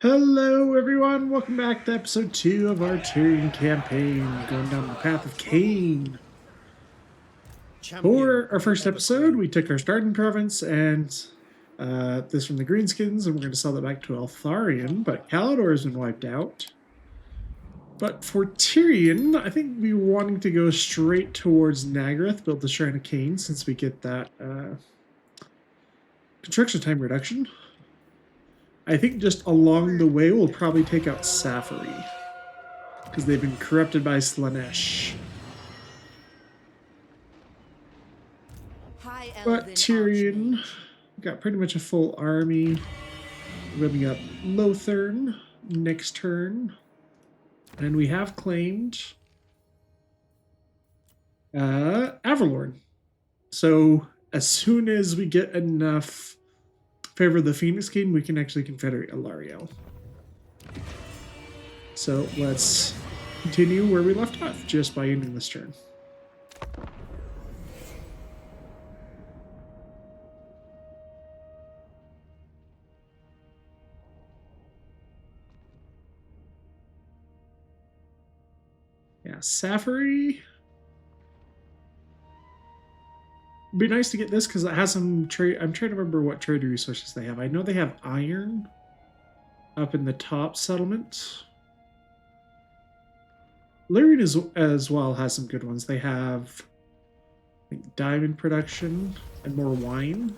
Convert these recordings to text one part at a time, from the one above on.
Hello everyone, welcome back to episode 2 of our Tyrion campaign, going down the path of Cain. For our first episode, we took our starting province and this from the Greenskins, and we're going to sell that back to Eltharion, but Calidor has been wiped out. But for Tyrion, I think we were wanting to go straight towards Nagarath, build the Shrine of Cain, since we get that construction time reduction. I think just along the way we'll probably take out Safari, because they've been corrupted by Slaanesh. But Tyrion got pretty much a full army. Building up Lothern next turn. And we have claimed Avalorn. So as soon as we get enough favor of the Phoenix King, we can actually confederate Alariel. So let's continue where we left off, just by ending this turn. Yeah, Safari. It'd be nice to get this because it has some trade. I'm trying to remember what trade resources they have. I know they have iron up in the top settlement. Lyrian as well has some good ones. They have, I think, diamond production and more wine.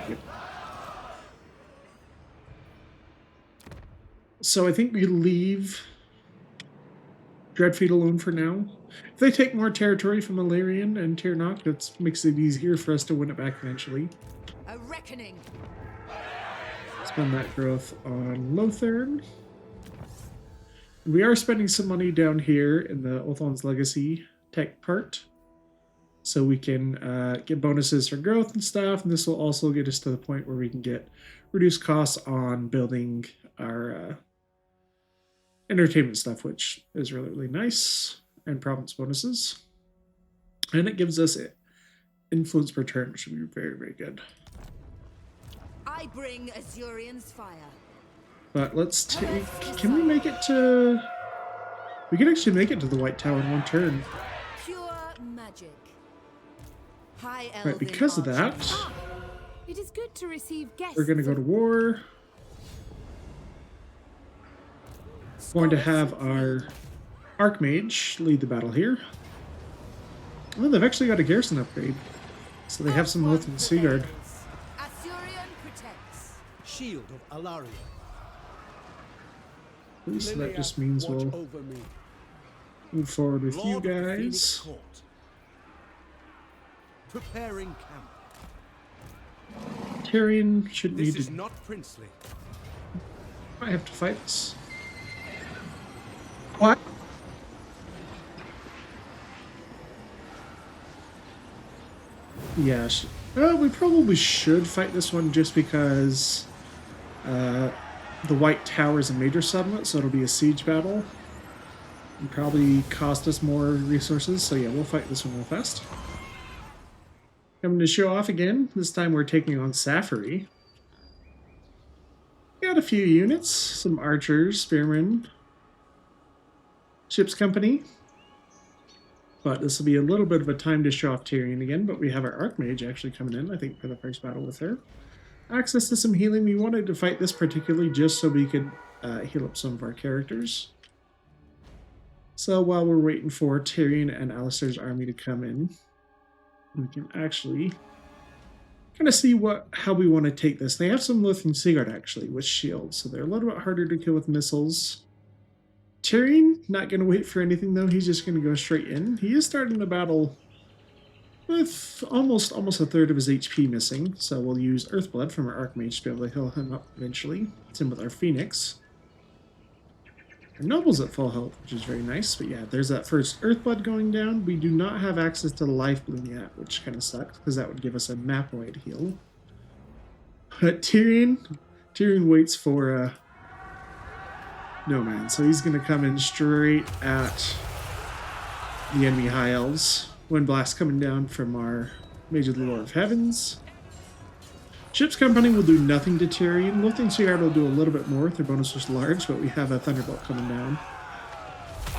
Yep. So I think we leave Dreadfeet alone for now. If they take more territory from Illyrian and Tyrnok, that makes it easier for us to win it back eventually. A reckoning. Spend that growth on Lothern. We are spending some money down here in the Ulthuan's Legacy tech part, so we can get bonuses for growth and stuff, and this will also get us to the point where we can get reduced costs on building our entertainment stuff, which is really, really nice, and province bonuses. And it gives us influence per turn, which would be very, very good. I bring Azurian's fire. But let's take... Can we make it to... We can actually make it to the White Tower in one turn. Pure magic. High Right, because of that, it is good to receive guests. we're going to go to war. Going to have our Archmage lead the battle here. Oh, they've actually got a garrison upgrade. So they have some Lothern Seaguard. Azurian protects. Shield of Alaria. So that just means we'll move forward with you guys. Preparing camp. Tyrion should need This is to... not princely. I have to fight this. What? Yeah, we probably should fight this one just because the White Tower is a major settlement, so it'll be a siege battle. And probably cost us more resources, so yeah, we'll fight this one real fast. Coming to show off again. This time we're taking on Safari. Got a few units, some archers, spearmen, ship's company. But this will be a little bit of a time to show off Tyrion again, but we have our Archmage actually coming in, I think, for the first battle with her. Access to some healing. We wanted to fight this particularly just so we could heal up some of our characters. So while we're waiting for Tyrion and Alistair's army to come in, we can actually kind of see how we want to take this. They have some Lothern Seaguard actually with shields, so they're a little bit harder to kill with missiles. Tyrion, not going to wait for anything though, he's just going to go straight in. He is starting the battle with almost a third of his HP missing, so we'll use Earthblood from our Archmage to be able to heal him up eventually. Same with our Phoenix. Our Noble's at full health, which is very nice, but yeah, there's that first Earthblood going down. We do not have access to the Life Bloom yet, which kind of sucks, because that would give us a map-wide heal. But Tyrion waits for no man, so he's going to come in straight at the enemy High Elves. Wind Blast coming down from our Mage of the Lord of Heavens. Ship's Company will do nothing to Tyrion. Loathing Seaguard will do a little bit more if their bonus was large, but we have a Thunderbolt coming down.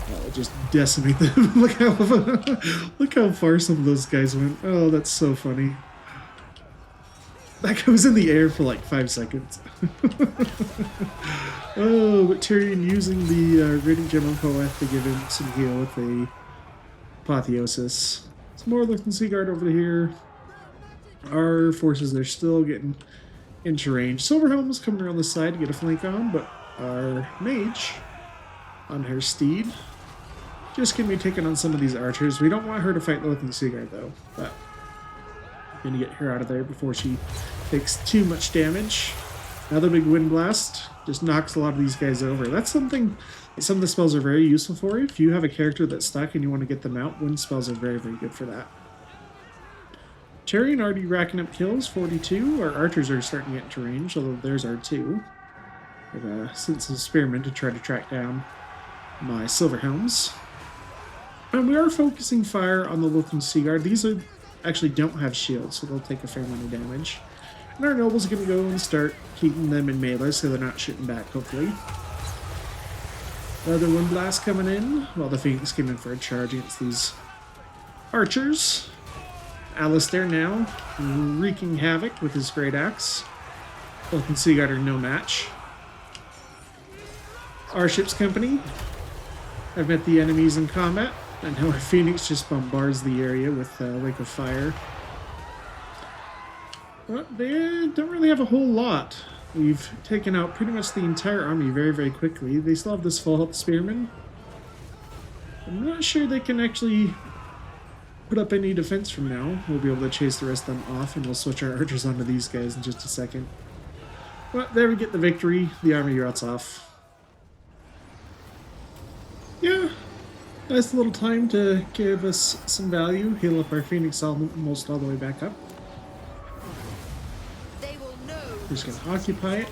That'll just decimate them. Look how far some of those guys went. Oh, that's so funny. That guy was in the air for like 5 seconds. Oh, but Tyrion using the Radiant Gem of Poeth to give him some heal with a Apotheosis. Some more Loathing Seaguard over here. Our forces are still getting into range. Silverhelm's coming around the side to get a flank on, but our mage on her steed just gonna be taking on some of these archers. We don't want her to fight Loathing Seaguard though, but we're gonna get her out of there before she takes too much damage. Another big wind blast just knocks a lot of these guys over. That's something some of the spells are very useful for. If you have a character that's stuck and you want to get them out, wind spells are very, very good for that. Tyrion already racking up kills, 42. Our archers are starting to get into range, although there's our 2. I've sent some spearmen to try to track down my Silverhelms. And we are focusing fire on the Loathing Seaguard. These actually don't have shields, so they'll take a fair amount of damage. And our nobles are going to go and start keeping them in melee so they're not shooting back, hopefully. Another wind blast coming in, while the Phoenix came in for a charge against these archers. Alistair now wreaking havoc with his great axe. Loathing Seaguard are no match. Our ship's company have met the enemies in combat, and now our Phoenix just bombards the area with Lake of Fire. But they don't really have a whole lot. We've taken out pretty much the entire army very, very quickly. They still have this full health spearman. I'm not sure they can actually put up any defense from now. We'll be able to chase the rest of them off, and we'll switch our archers onto these guys in just a second. But there we get the victory. The army routes off. Yeah, nice little time to give us some value, heal up our Phoenix almost all the way back up. We're just going to occupy it.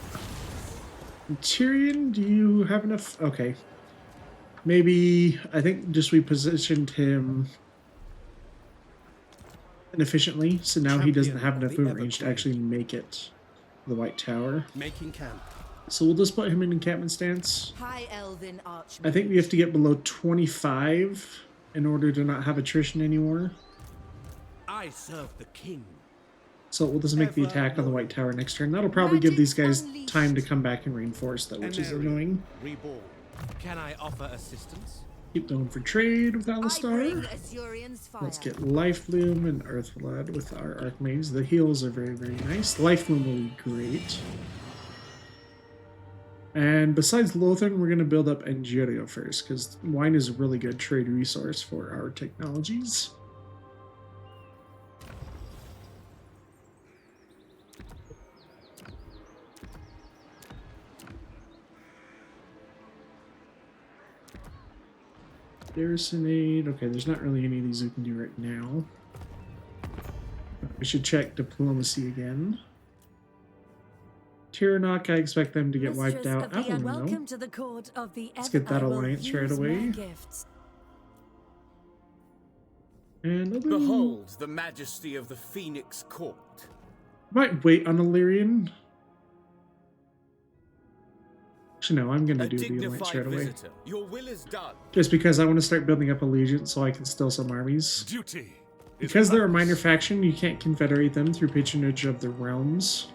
And Tyrion, do you have enough? Okay. Maybe, I think just we positioned him inefficiently, so now he doesn't have enough movement range to actually make it to the White Tower. Making camp. So we'll just put him in encampment stance. High Elven Archmage. I think we have to get below 25 in order to not have attrition anymore. I serve the king. So we'll just make the attack on the White Tower next turn. That'll probably give these guys time to come back and reinforce, though, which is annoying. Reborn. Can I offer assistance? Keep going for trade with I bring Alistair. Azurion's fire. Let's get Life Bloom and Earth Blood with our Archmages. The heals are very, very nice. Life Bloom will be great. And besides Lothern, we're going to build up Angerio first, because wine is a really good trade resource for our technologies. Garrisonade. Okay, there's not really any of these we can do right now. We should check diplomacy again. Tyrannoc, I expect them to get wiped out. Avalon, Welcome to the court of the let's get that alliance right away. And behold the majesty of the Phoenix Court. Might wait on Illyrian. Actually, no, I'm going to do the alliance right away. Your will is done. Just because I want to start building up allegiance so I can steal some armies. Duty. Because they're a minor faction, you can't confederate them through patronage of the realms.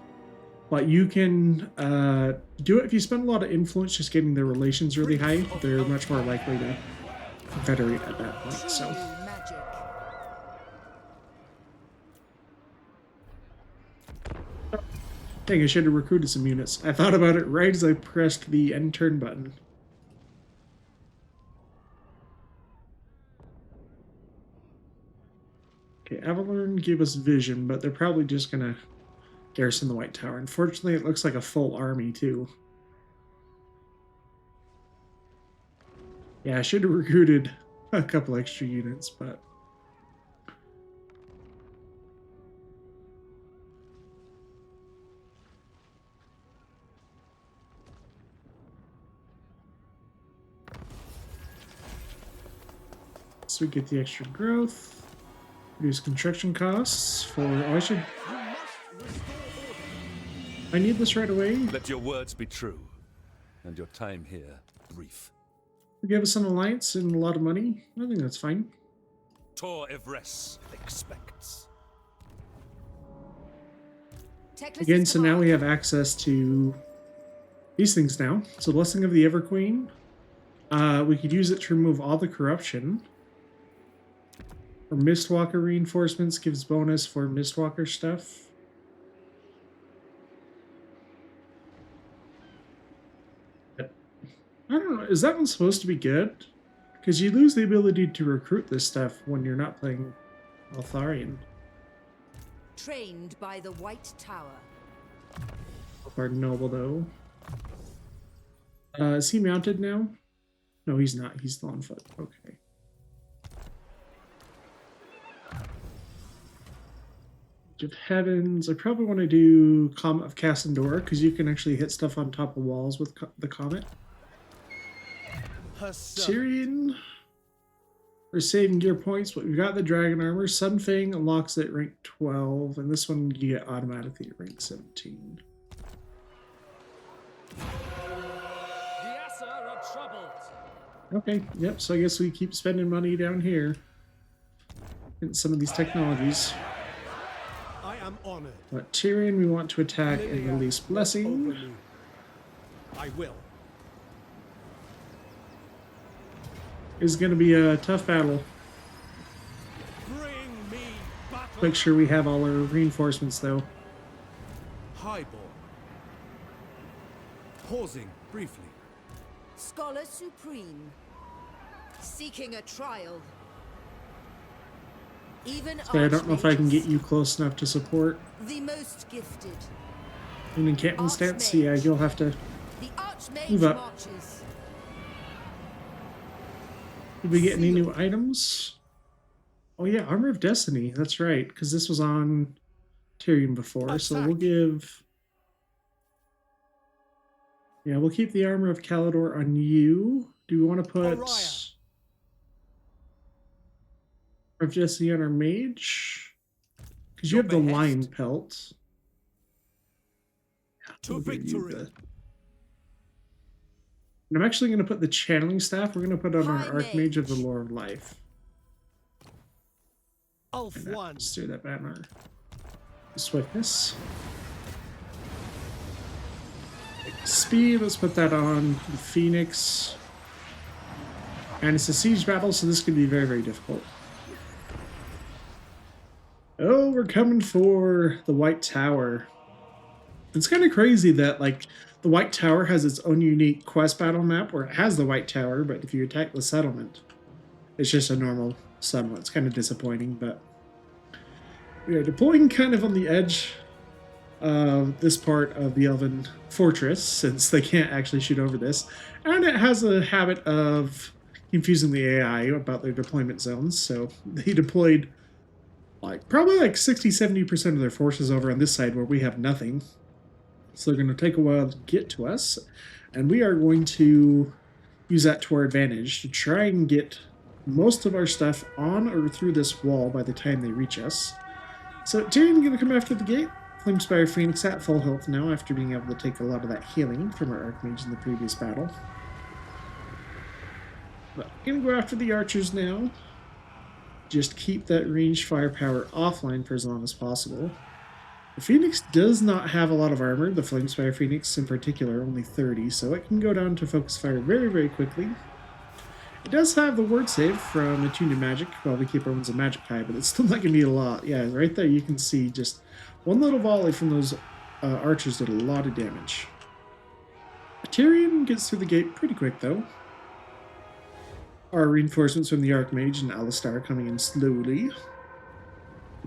But you can do it if you spend a lot of influence just getting their relations really high. They're much more likely to confederate at that point, so... Magic. Dang, I should have recruited some units. I thought about it right as I pressed the end turn button. Okay, Avalon gave us vision, but they're probably just gonna garrison the White Tower. Unfortunately, it looks like a full army, too. Yeah, I should have recruited a couple extra units, but... So we get the extra growth, reduce construction costs for... Oh, I should I need this right away. Let your words be true, and your time here brief. Give us an alliance and a lot of money. I think that's fine. Tor Evres expects. Again, so now we have access to these things now. So Blessing of the Everqueen. We could use it to remove all the corruption. Or Mistwalker reinforcements gives bonus for Mistwalker stuff. I don't know, is that one supposed to be good? Because you lose the ability to recruit this stuff when you're not playing Altharian. Trained by the White Tower. Or Noble, though. Is he mounted now? No, he's not. He's still on foot. Okay. Age of Heavens. I probably want to do Comet of Cassandora, because you can actually hit stuff on top of walls with the Comet. Tyrion. We're saving gear points, but we've got the Dragon Armor. Sunfang unlocks at rank 12, and this one you get automatically at rank 17. Okay, yep, so I guess we keep spending money down here in some of these technologies. I am honored. But Tyrion we want to attack and release Blessing. I will. Is going to be a tough battle. Bring me battle. Make sure we have all our reinforcements though. Highborn. Pausing briefly. Scholar Supreme. Seeking a trial. Even So I don't know if I can archmages, get you close enough to support. the most gifted. In encampment stats, yeah, you'll have to The Archmage move up. marches. Did we get any new items? Oh yeah, Armor of Destiny. That's right, because this was on Tyrion before. So we'll give... Yeah, we'll keep the Armor of Calidor on you. Do we want to put... Armor of Destiny on our mage? Because you have the Lion Pelt. Yeah, To we'll give you victory. the- And I'm actually going to put the Channeling Staff. We're going to put on our High Archmage of the Mage. Lore of Life. Ulf And one. steer that banner. Swiftness. Speed, let's put that on. The Phoenix. And it's a siege battle, so this could be very, very difficult. Oh, we're coming for the White Tower. It's kind of crazy that, like, the White Tower has its own unique quest battle map where it has the White Tower, but if you attack the settlement, it's just a normal settlement. It's kind of disappointing, but we are deploying kind of on the edge of this part of the Elven Fortress, since they can't actually shoot over this. And it has a habit of confusing the AI about their deployment zones, so they deployed probably like 60-70% of their forces over on this side where we have nothing. So they're going to take a while to get to us, and we are going to use that to our advantage to try and get most of our stuff on or through this wall by the time they reach us. So Tyrion going to come after the gate. Flamespire Phoenix at full health now after being able to take a lot of that healing from our Archmage in the previous battle. But going to go after the archers now. Just keep that ranged firepower offline for as long as possible. The Phoenix does not have a lot of armor, the Flamespire Phoenix in particular, only 30, so it can go down to focus fire very, very quickly. It does have the word save from Attuned to Magic while we keep our ones a magic high, but it's still not going to be a lot. Yeah, right there you can see just one little volley from those archers did a lot of damage. Tyrion gets through the gate pretty quick though. Our reinforcements from the Archmage and Alistar coming in slowly.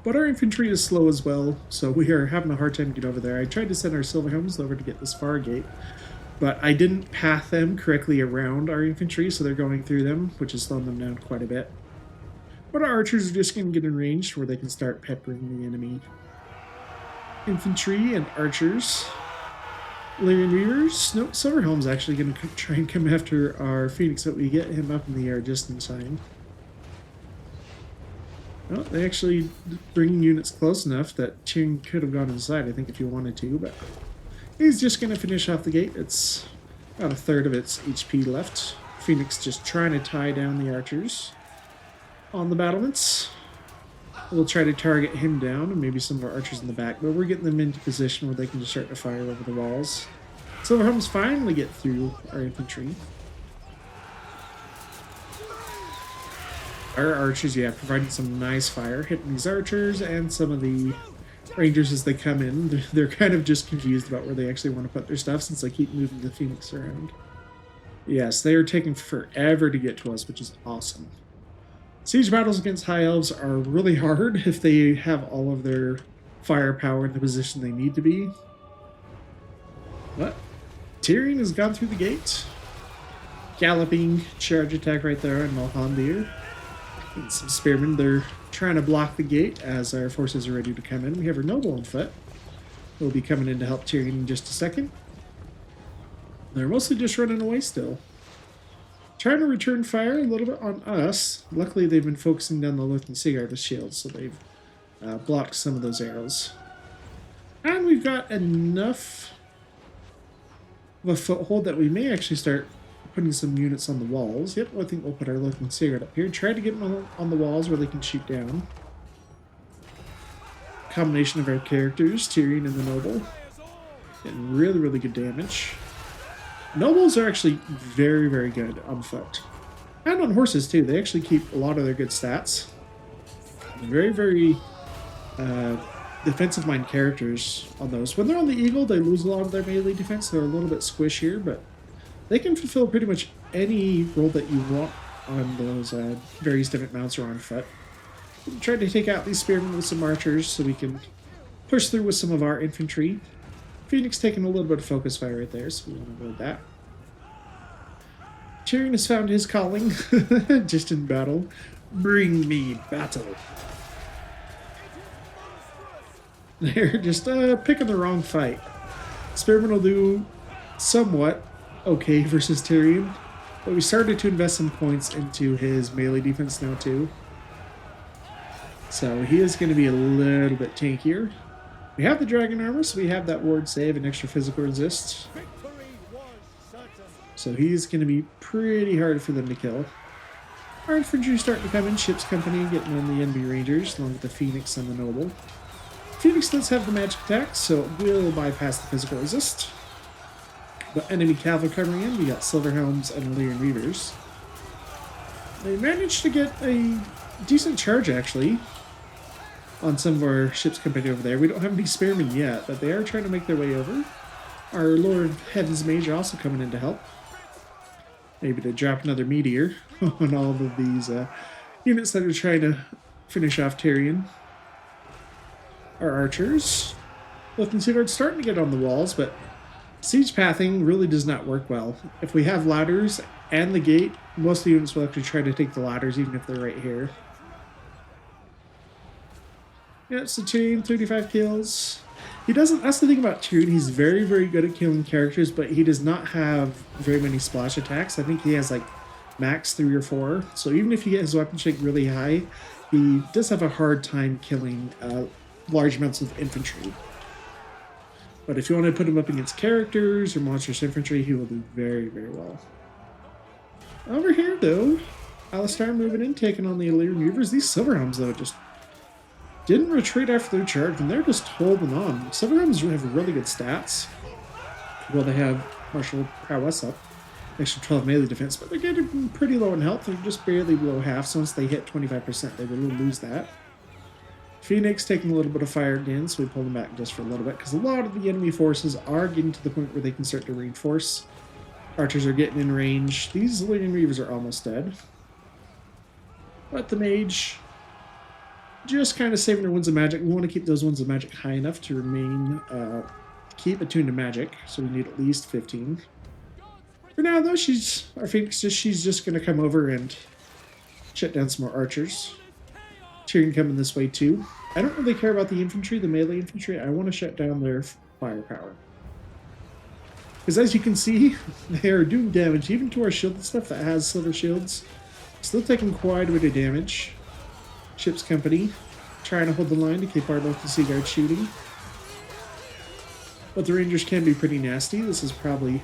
But our infantry is slow as well, so we are having a hard time to get over there. I tried to send our Silverhelms over to get this far gate, but I didn't path them correctly around our infantry, so they're going through them, which is slowing them down quite a bit. But our archers are just going to get in range where they can start peppering the enemy. Infantry and archers. Lyrian Reavers. Nope, Silverhelm's actually going to try and come after our Phoenix, but we get him up in the air just in time. Well, they actually bring units close enough that Tyrion could have gone inside, I think, if you wanted to, but He's just going to finish off the gate. It's about a third of its HP left. Phoenix just trying to tie down the archers on the battlements. We'll try to target him down and maybe some of our archers in the back, but we're getting them into position where they can just start to fire over the walls. Silverhelms finally get through our infantry. Our archers, yeah, providing some nice fire, hitting these archers and some of the rangers as they come in. They're kind of just confused about where they actually want to put their stuff since they keep moving the Phoenix around. Yes, they are taking forever to get to us, which is awesome. Siege battles against High Elves are really hard if they have all of their firepower in the position they need to be. But Tyrion has gone through the gate. Galloping charge attack right there on Malhandir. And some spearmen, they're trying to block the gate as our forces are ready to come in. We have our noble on foot. We'll be coming in to help Tyrion in just a second. They're mostly just running away still. Trying to return fire a little bit on us. Luckily, they've been focusing down the Lurking Seaguard with shields, so they've blocked some of those arrows. And we've got enough of a foothold that we may actually start putting some units on the walls. Yep, I think we'll put our Lurking Seaguard up here. Try to get them on the walls where they can shoot down. Combination of our characters, Tyrion and the Noble. Getting really, really good damage. Nobles are actually very, very good on foot. And on horses, too. They actually keep a lot of their good stats. Very, very defensive-minded characters on those. When they're on the Eagle, they lose a lot of their melee defense. They're a little bit squishier, but they can fulfill pretty much any role that you want on those various different mounts or on foot. We'll try to take out these spearmen with some archers so we can push through with some of our infantry. Phoenix taking a little bit of focus fire right there, so we want to avoid that. Tyrion has found his calling, just in battle. Bring me battle. They're just picking the wrong fight. Spearman will do somewhat okay versus Tyrion, but we started to invest some points into his melee defense now too. So he is going to be a little bit tankier. We have the dragon armor, so we have that ward save and extra physical resist. So he's going to be pretty hard for them to kill. Our infantry starting to come in, ship's company getting on the enemy rangers, along with the Phoenix and the Noble. Phoenix does have the magic attack, so it will bypass the physical resist. But enemy cavalry coming in, we got Silverhelms and Illyrian Reavers. They managed to get a decent charge, actually, on some of our ship's company over there. We don't have any spearmen yet, but they are trying to make their way over. Our Lord of Heaven's Mage are also coming in to help. Maybe to drop another meteor on all of these units that are trying to finish off Tyrion. Our archers. Lurking Seaguard starting to get on the walls, but siege pathing really does not work well. If we have ladders and the gate, most of the units will actually try to take the ladders, even if they're right here. Yeah, so Tyrion, 35 kills. He doesn't, that's the thing about Tyrion, he's very, very good at killing characters, but he does not have very many splash attacks. I think he has like max 3 or 4. So even if you get his weapon strength really high, he does have a hard time killing large amounts of infantry. But if you want to put him up against characters or monstrous infantry, he will do very, very well. Over here, though, Alistar moving in, taking on the Illyrian Reavers. These Silverhelms, though, just didn't retreat after their charge, and they're just holding on. Silverhelms have really good stats. Well, they have martial prowess up, extra 12 melee defense, but they're getting pretty low in health. They're just barely below half, so once they hit 25%, they will lose that. Phoenix taking a little bit of fire again, so we pull them back just for a little bit, because a lot of the enemy forces are getting to the point where they can start to reinforce. Archers are getting in range. These Illyrian Reavers are almost dead. But the mage, just kind of saving their Winds of Magic. We want to keep those Winds of Magic high enough to remain, keep attuned to magic, so we need at least 15. For now, though, our Phoenix, she's just going to come over and shut down some more archers. Tyrion coming this way too. I don't really care about the infantry, the melee infantry. I want to shut down their firepower. Because as you can see, they are doing damage even to our shielded stuff that has silver shields. Still taking quite a bit of damage. Ship's company trying to hold the line to keep our local Sea Guard shooting. But the Rangers can be pretty nasty. This is probably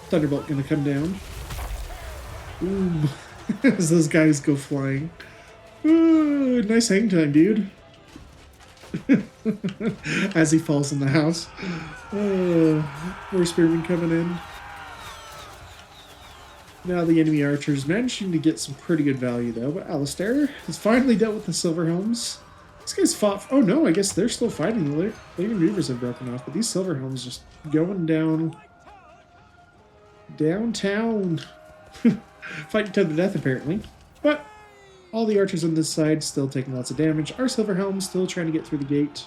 Thunderbolt going to come down. Ooh, as those guys go flying. Ooh, nice hang time, dude. As he falls in the house. More spearmen coming in. Now the enemy archers managing to get some pretty good value though, but Alistair has finally dealt with the silver helms. These guys fought. Oh no, I guess they're still fighting. The Lady Reavers have broken off, but these silver helms just going down. Downtown. Fighting to the death apparently. But all the archers on this side still taking lots of damage. Our silver helms still trying to get through the gate.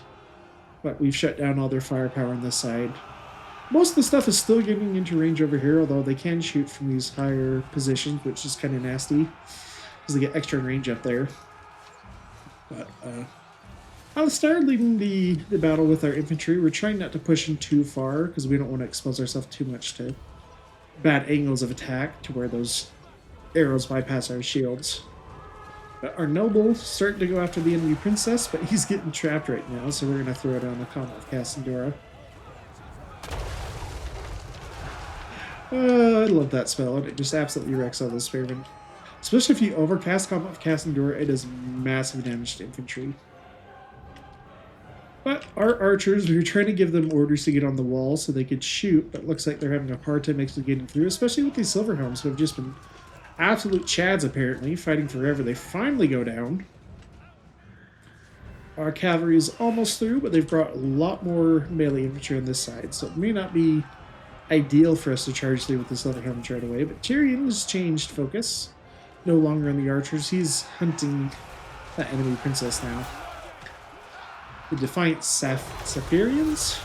But we've shut down all their firepower on this side. Most of the stuff is still getting into range over here, although they can shoot from these higher positions, which is kind of nasty, because they get extra range up there. But I'll start leading the battle with our infantry. We're trying not to push in too far, because we don't want to expose ourselves too much to bad angles of attack, to where those arrows bypass our shields. But our noble starting to go after the enemy princess, but he's getting trapped right now, so we're going to throw down a Comet of Cassandora. I love that spell, and it just absolutely wrecks all those spearmen. Especially if you overcast Comet of Cassandora, it does massive damage to infantry. But our archers, we were trying to give them orders to get on the wall so they could shoot, but it looks like they're having a hard time actually getting through, especially with these silver helms who have just been absolute chads apparently, fighting forever. They finally go down. Our cavalry is almost through, but they've brought a lot more melee infantry on this side, so it may not be ideal for us to charge through with the silver helmet right away. But Tyrion has changed focus. No longer on the archers. He's hunting that enemy princess now. The Defiant Saphirians.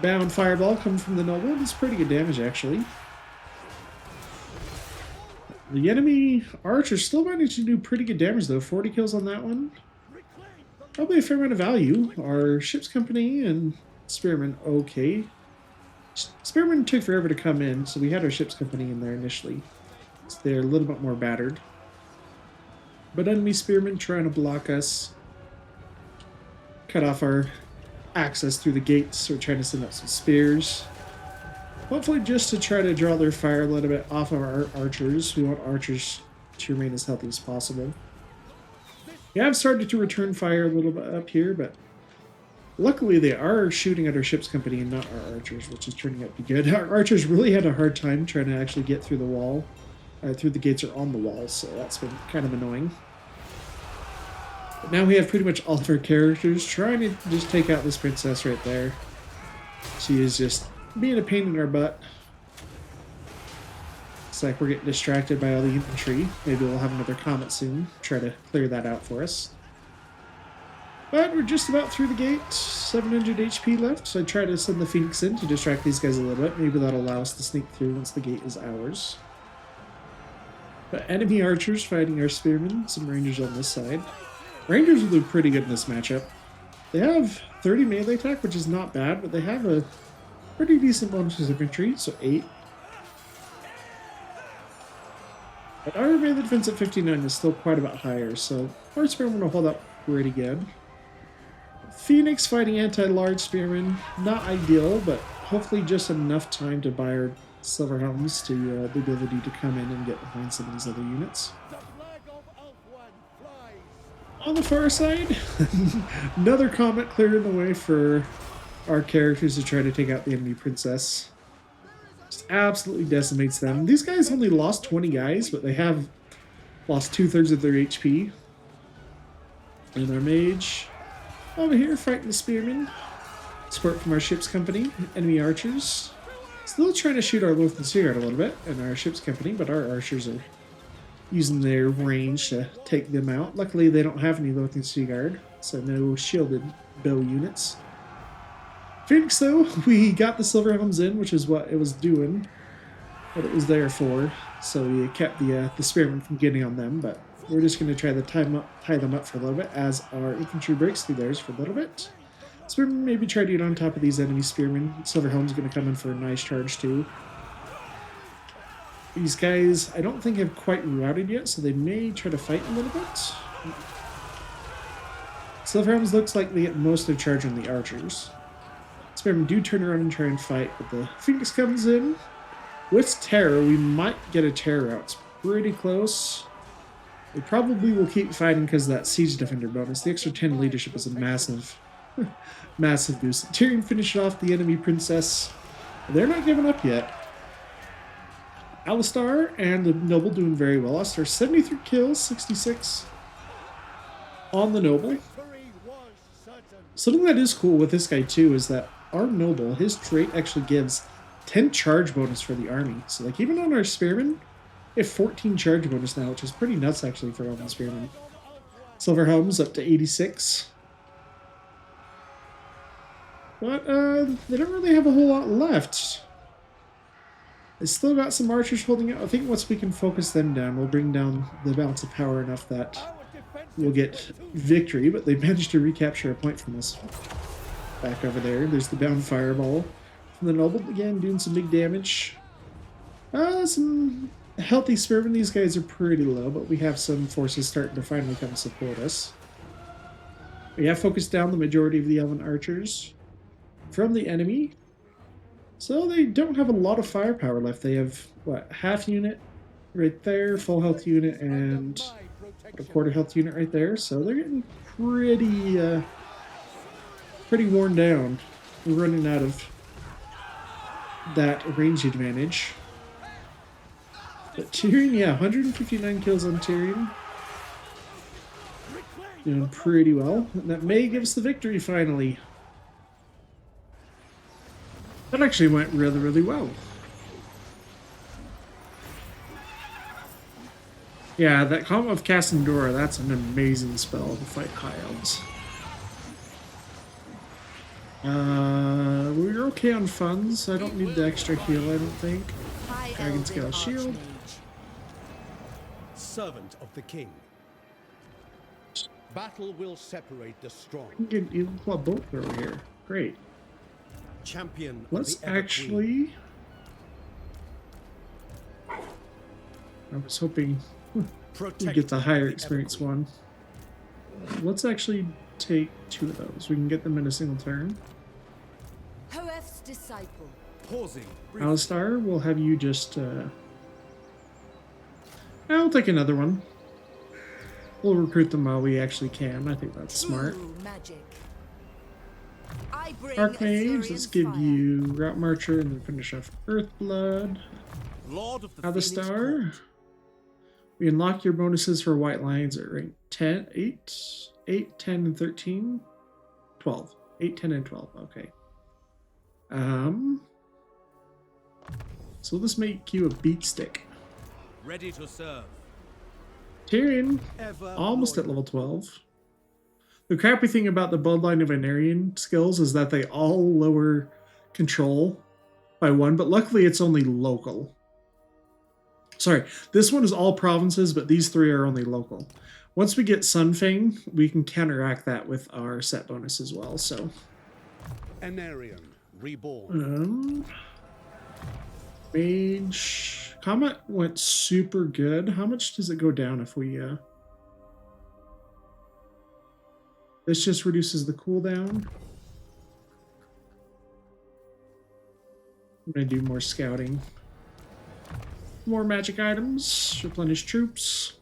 Bound Fireball coming from the noble. It's pretty good damage, actually. The enemy archers still managed to do pretty good damage, though. 40 kills on that one. Probably a fair amount of value. Our ship's company and spearmen, okay. Spearmen took forever to come in, so we had our ship's company in there initially. So they're a little bit more battered. But enemy spearmen trying to block us. Cut off our access through the gates. We're trying to send up some spears. Hopefully just to try to draw their fire a little bit off of our archers. We want archers to remain as healthy as possible. We have started to return fire a little bit up here, but luckily they are shooting at our ship's company and not our archers, which is turning out to be good. Our archers really had a hard time trying to actually get through the wall, through the gates or on the walls, so that's been kind of annoying. But now we have pretty much all of our characters trying to just take out this princess right there. She is just being a pain in our butt. It's like we're getting distracted by all the infantry. Maybe we'll have another comet soon. Try to clear that out for us. But we're just about through the gate. 700 HP left, so I try to send the Phoenix in to distract these guys a little bit. Maybe that'll allow us to sneak through once the gate is ours. But enemy archers fighting our spearmen. Some rangers on this side. Rangers will do pretty good in this matchup. They have 30 melee attack, which is not bad, but they have a pretty decent bonus to infantry, so 8. But our melee defense at 59 is still quite a bit higher, so our spearmen will hold up pretty good. Phoenix fighting anti-large spearmen, not ideal, but hopefully just enough time to buy our silver helms to the ability to come in and get behind some of these other units. On the far side, another comet clearing the way for our characters to try to take out the enemy princess. Just absolutely decimates them. These guys only lost 20 guys, but they have lost 2/3 of their HP. And our mage over here fighting the spearmen. Support from our ship's company, enemy archers. Still trying to shoot our Lothran Seaguard a little bit and our ship's company, but our archers are using their range to take them out. Luckily, they don't have any Lothran Seaguard, so no shielded bow units. Phoenix, though, we got the silver helms in, which is what it was doing, what it was there for. So we kept the spearmen from getting on them, but we're just going to try to tie them up for a little bit as our infantry breaks through theirs for a little bit. Spearmen maybe try to get on top of these enemy spearmen. Silver helm's going to come in for a nice charge too. These guys, I don't think have quite routed yet, so they may try to fight a little bit. Silver helms looks like they get most of their charge on the archers. Spearmen do turn around and try and fight, but the Phoenix comes in. With Terror, we might get a Terror out. It's pretty close. We probably will keep fighting because of that Siege Defender bonus. The extra 10 leadership is a massive, massive boost. Tyrion finished off the enemy princess. They're not giving up yet. Alistar and the Noble doing very well. Alistar 73 kills, 66 on the Noble. Something that is cool with this guy too is that our Noble, his trait actually gives 10 charge bonus for the army. So like even on our Spearmen, we have 14 charge bonus now, which is pretty nuts actually for Roman Spearmen. Silver Helm's up to 86. But they don't really have a whole lot left. They still got some archers holding out. I think once we can focus them down, we'll bring down the balance of power enough that we'll get victory. But they managed to recapture a point from us. Back over there, there's the bound fireball from the Noble. Again, doing some big damage. Some healthy Spearmen. These guys are pretty low, but we have some forces starting to finally come support us. We have focused down the majority of the Elven archers from the enemy. So they don't have a lot of firepower left. They have, what, half unit right there, full health unit, and a quarter health unit right there. So they're getting pretty, pretty worn down. We're running out of that range advantage. But Tyrion, yeah, 159 kills on Tyrion. Doing pretty well. And that may give us the victory finally. That actually went really, really well. Yeah, that Calm of Cassandora, that's an amazing spell to fight high elves. We're okay on funds. I don't need the extra heal, I don't think. Dragon Scale Shield. Servant of the king. Battle will separate the strong. You can plug both over here. Great. Champion of Let's the Ever actually... I was hoping we get the higher experience one. Let's actually take 2 of those. We can get them in a single turn. Hoef's disciple. Pausing. briefly. Alistar, we'll have you just... I'll take another one. We'll recruit them while we actually can. I think that's smart. True magic. I bring Archmage, let's give fire. you Route Marcher and then finish off Earthblood. Lord of the Alistar. Phoenix We unlock your bonuses for White Lions at rank 10, 8, 10, and 13. 12. 8, 10, and 12. Okay. So this make you a beat stick. Ready to serve. Tyrion, Ever almost loyal. at level 12. The crappy thing about the Bloodline of Anarian skills is that they all lower control by 1, but luckily it's only local. Sorry, this one is all provinces, but these 3 are only local. Once we get Sunfang, we can counteract that with our set bonus as well, so... Anarian, reborn. Mage... Combat went super good. How much does it go down if we... This just reduces the cooldown. I'm going to do more scouting. More magic items. Replenish troops.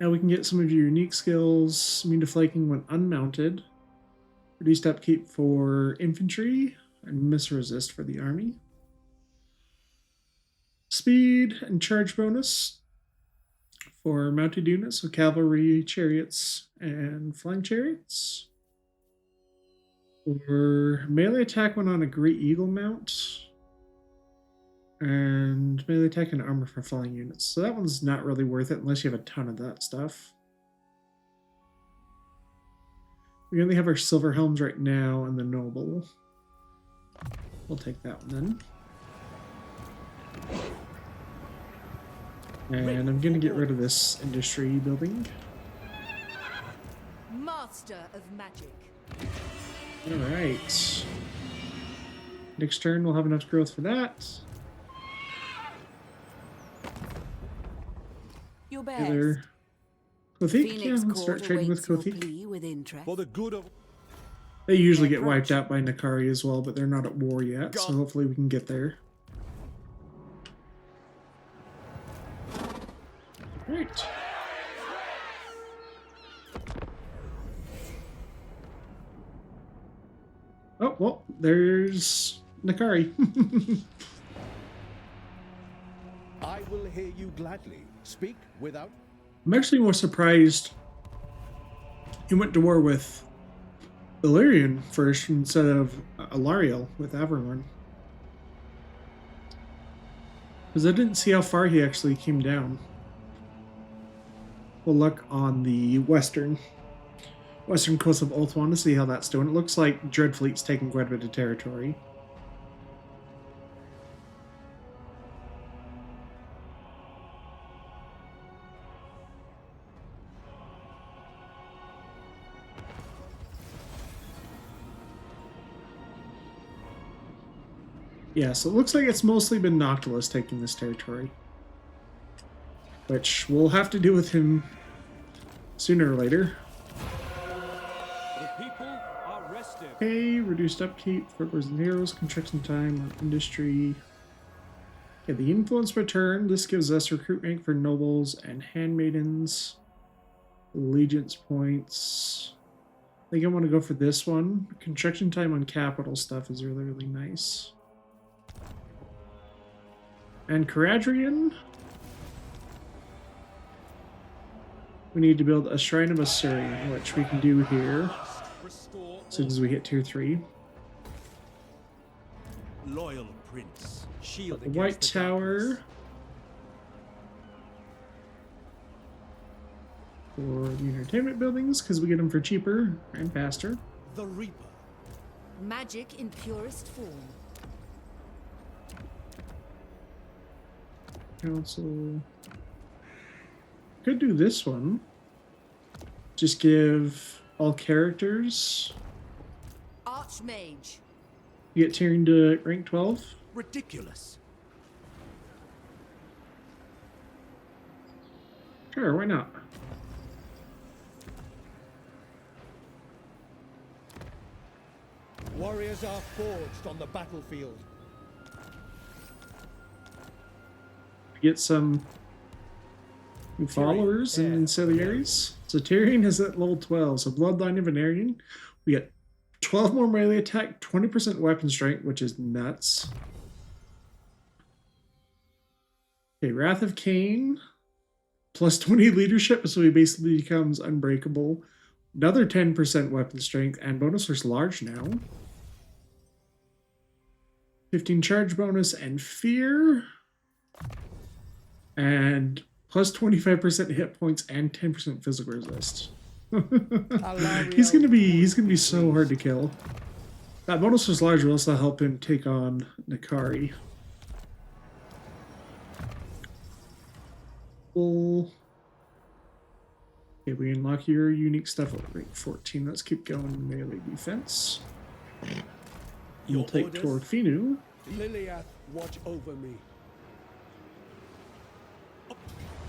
Now we can get some of your unique skills. Immune to flanking when unmounted. Reduced upkeep for infantry. And miss resist for the army. Speed and charge bonus for mounted units, so cavalry, chariots, and flying chariots. Or melee attack when on a Great Eagle mount. And melee attack and armor for flying units. So that one's not really worth it unless you have a ton of that stuff. We only have our silver helms right now and the noble. We'll take that one then. And I'm going to get rid of this industry building. Master of magic. Alright. Next turn we'll have enough growth for that. Your best. Other Kothik, yeah, Phoenix let's start Court trading with awaits your Kothik. plea with interest. For the good of... They usually get wiped out by Nakari as well, but they're not at war yet, so hopefully we can get there. Right. Oh, well, there's Nakari. I will hear you gladly. Speak without. I'm actually more surprised he went to war with Illyrian first instead of Alariel with Avermorn. Because I didn't see how far he actually came down. We'll look on the western coast of Ulthuan to see how that's doing. It looks like Dreadfleet's taking quite a bit of territory. Yeah, so it looks like it's mostly been Noctilus taking this territory. Which we'll have to deal with him sooner or later. The people are restive. Okay, reduced upkeep, flippers and heroes, construction time on industry. Okay, the influence return. This gives us recruit rank for nobles and handmaidens. Allegiance points. I think I want to go for this one. Construction time on capital stuff is really, really nice. And Caradrian. We need to build a Shrine of Assyrian, which we can do here as soon as we hit tier 3. Loyal prince, shield The White against the Tower darkness. for the entertainment buildings, because we get them for cheaper and faster. The reaper. Magic in purest form. Council. Could do this one. Just give all characters. Archmage. You get Tyrion to rank 12. Ridiculous. Sure, why not? Warriors are forged on the battlefield. Get some new followers and ancillaries. So Tyrion is at level 12. So Bloodline of Venerian. We get 12 more melee attack, 20% weapon strength, which is nuts. Okay, Wrath of Cain. Plus 20 leadership, so he basically becomes unbreakable. Another 10% weapon strength, and bonus is large now. 15 charge bonus and fear. And plus 25% hit points and 10% physical resist. he's gonna be so hard to kill. That bonus was large will also help him take on Nakari. Cool. Okay, we unlock your unique stuff at rank 14. Let's keep going melee defense. We'll Your take orders? toward Finu. Liliath, watch over me.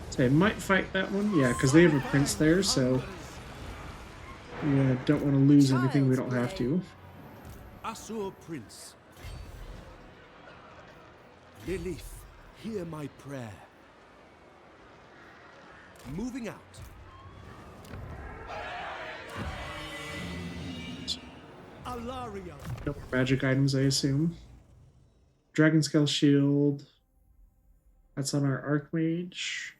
So I might fight that one. Yeah, because they have a prince there, so we don't want to lose anything we don't have to. Asur prince. Lilith, hear my prayer. Moving out. Alaria. No more magic items, I assume. Dragon Scale Shield. That's on our Archmage.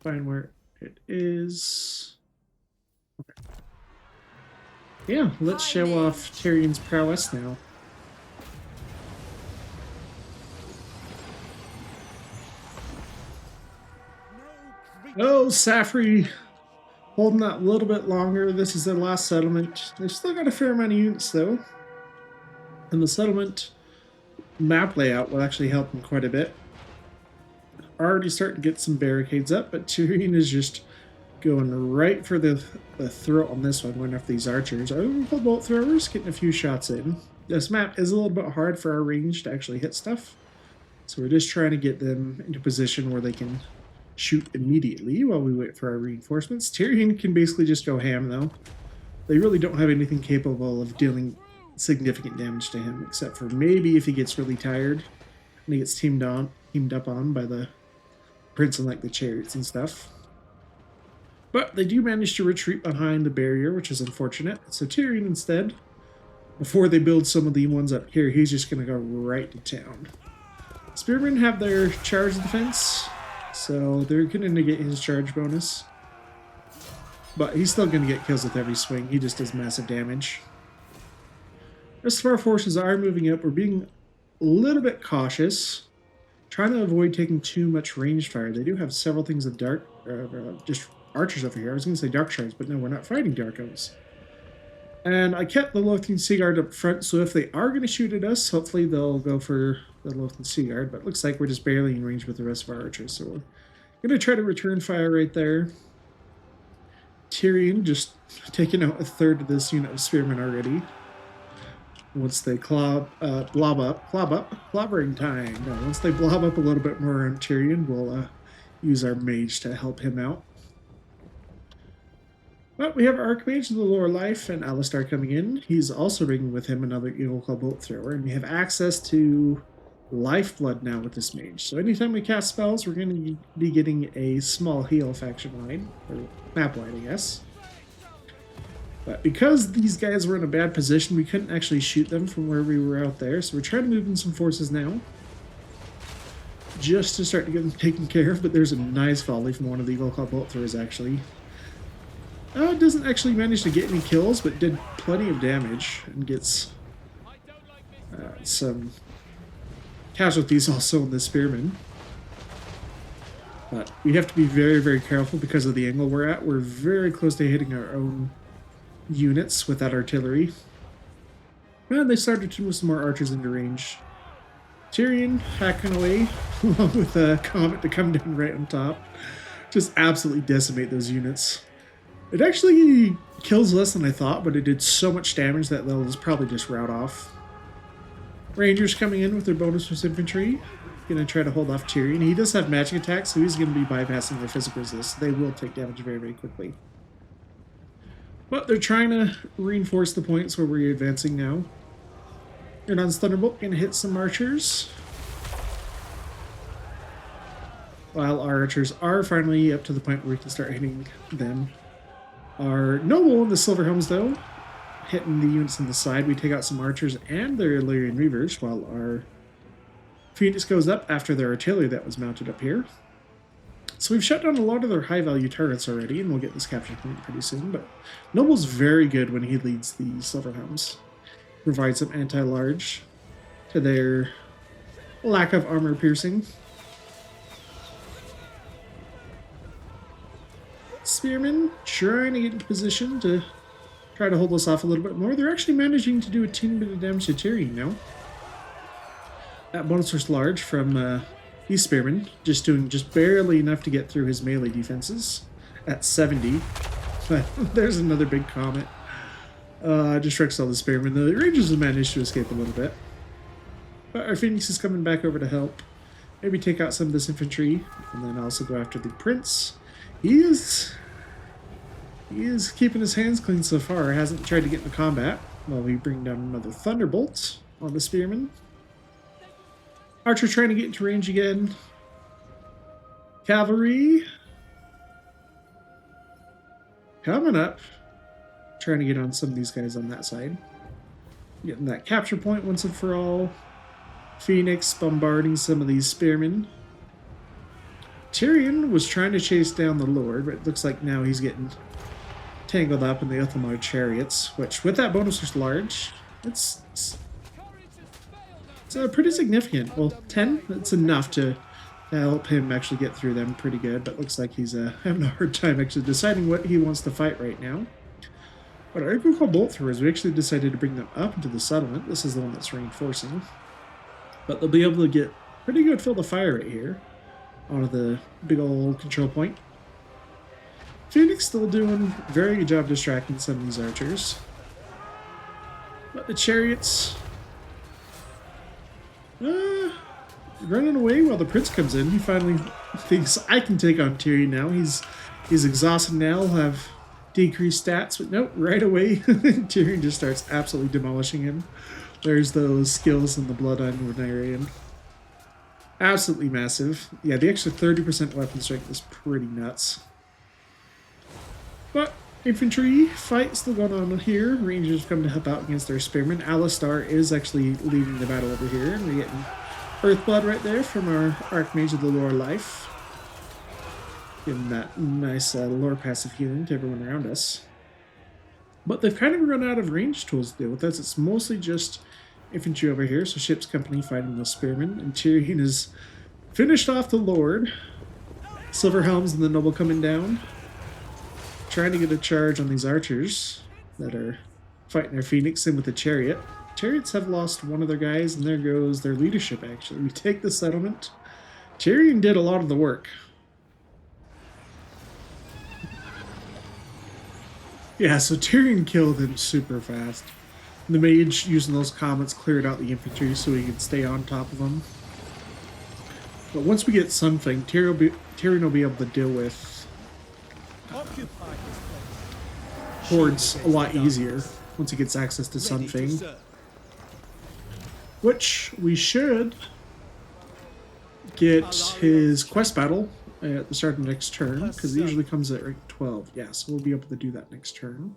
Find where it is. Okay. Yeah, let's show off Tyrion's prowess now. Oh, Safri holding that a little bit longer. This is their last settlement. They've still got a fair amount of units, though. And the settlement map layout will actually help them quite a bit. Already starting to get some barricades up, but Tyrion is just going right for the throat on this one, going after these archers. Oh, bolt throwers, getting a few shots in. This map is a little bit hard for our range to actually hit stuff. So we're just trying to get them into position where they can shoot immediately while we wait for our reinforcements. Tyrion can basically just go ham, though. They really don't have anything capable of dealing significant damage to him, except for maybe if he gets really tired and he gets teamed up on by the prince and like the chariots and stuff. But they do manage to retreat behind the barrier, which is unfortunate. So Tyrion instead, before they build some of the ones up here, he's just going to go right to town. Spearmen have their charge defense, so they're going to negate his charge bonus. But he's still going to get kills with every swing. He just does massive damage. The rest of our forces are moving up. We're being a little bit cautious, trying to avoid taking too much ranged fire. They do have several things of dark, just archers over here. I was going to say dark shards, but no, we're not fighting dark elves. And I kept the Lothrian Sea Guard up front, so if they are going to shoot at us, hopefully they'll go for the Lothrian Sea Guard. But it looks like we're just barely in range with the rest of our archers, so we're going to try to return fire right there. Tyrion just taking out a third of this unit of spearmen already. Once they clobbering time. No, once they blob up a little bit more on Tyrion, we'll use our mage to help him out. But we have Archmage, the Lower Life, and Alistar coming in. He's also bringing with him another Eagle Claw Bolt Thrower, and we have access to Lifeblood now with this mage. So anytime we cast spells, we're going to be getting a small heal faction wide, or map wide, I guess. But because these guys were in a bad position, we couldn't actually shoot them from where we were out there. So we're trying to move in some forces now, just to start to get them taken care of. But there's a nice volley from one of the Eagle Claw Bolt Throwers, actually. Doesn't actually manage to get any kills, but did plenty of damage and gets some casualties also in the spearmen. But we have to be very, very careful because of the angle we're at. We're very close to hitting our own units with that artillery. And they started to move some more archers into range. Tyrion hacking away along with a comet to come down right on top. Just absolutely decimate those units. It actually kills less than I thought, but it did so much damage that they'll probably just rout off. Rangers coming in with their bonus with infantry. Gonna try to hold off Tyrion. He does have magic attacks, so he's gonna be bypassing their physical resist. They will take damage very, very quickly. But they're trying to reinforce the points where we're advancing now. Erdon's Thunderbolt gonna hit some archers. While our archers are finally up to the point where we can start hitting them. Our noble in the Silver Helms, though, hitting the units on the side. We take out some archers and their Illyrian Reavers, while our Phoenix goes up after their artillery that was mounted up here. So we've shut down a lot of their high-value turrets already, and we'll get this capture point pretty soon. But Noble's very good when he leads the Silver Helms. Provides some anti-large to their lack of armor piercing. Spearmen trying to get into position to try to hold us off a little bit more. They're actually managing to do a teeny bit of damage to Tyrion now. That bonus was large from these spearmen, just doing barely enough to get through his melee defenses at 70. But there's another big comet. Just wrecks all the spearmen. The Rangers have managed to escape a little bit. But our Phoenix is coming back over to help. Maybe take out some of this infantry, and then also go after the Prince. He is keeping his hands clean so far. Hasn't tried to get into combat while we bring down another Thunderbolt on the Spearman. Archer trying to get into range again. Cavalry coming up. Trying to get on some of these guys on that side. Getting that capture point once and for all. Phoenix bombarding some of these Spearmen. Tyrion was trying to chase down the Lord, but it looks like now he's getting tangled up in the Uthamar chariots, which with that bonus was large. It's pretty significant. Well, 10, that's enough to help him actually get through them pretty good, but looks like he's having a hard time actually deciding what he wants to fight right now. But our Eagle Claw Bolt Throwers, we actually decided to bring them up into the settlement. This is the one that's reinforcing. But they'll be able to get pretty good field of fire right here out of the big old control point. Phoenix still doing a very good job distracting some of these archers. But the chariots... running away while the prince comes in. He finally thinks I can take on Tyrion now. He's exhausted now. He'll have decreased stats, but nope, right away Tyrion just starts absolutely demolishing him. There's those skills in the Blood on Renarian. Absolutely massive. Yeah, the extra 30% weapon strength is pretty nuts. But infantry fight still going on here. Rangers come to help out against their spearmen. Alistar is actually leading the battle over here, and we're getting Earthblood right there from our Archmage of the Lore Life. Giving that nice lore passive healing to everyone around us. But they've kind of run out of range tools to deal with us. It's mostly just infantry over here, so ship's company fighting the spearmen, and Tyrion has finished off the Lord. Silverhelms and the Noble coming down, trying to get a charge on these archers that are fighting their Phoenix in with the chariot. Chariots have lost one of their guys, and there goes their leadership, actually. We take the settlement. Tyrion did a lot of the work. Yeah, so Tyrion killed him super fast. The mage, using those comets, cleared out the infantry so he could stay on top of them. But once we get Sunfang, Tyrion will be able to deal with hordes a lot easier once he gets access to Sunfang. Which we should get his quest battle at the start of the next turn, because it usually comes at rank 12. Yeah, so we'll be able to do that next turn.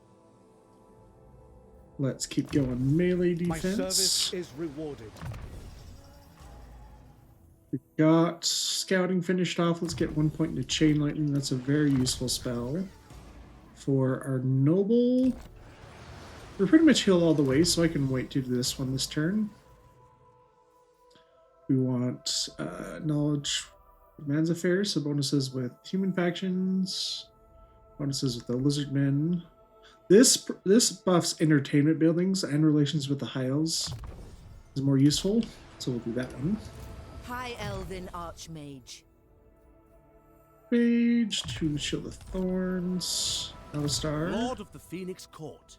Let's keep going melee defense. My service is rewarded. We got scouting finished off. Let's get 1 point into chain lightning. That's a very useful spell. For our noble, we're pretty much healed all the way, so I can wait to do this one this turn. We want knowledge of man's affairs, so bonuses with human factions, bonuses with the lizardmen. This buffs entertainment buildings and relations with the High Elves is more useful, so we'll do that one. High Elven Archmage. Mage to Shield of Thorns. Alistar. Lord of the Phoenix Court.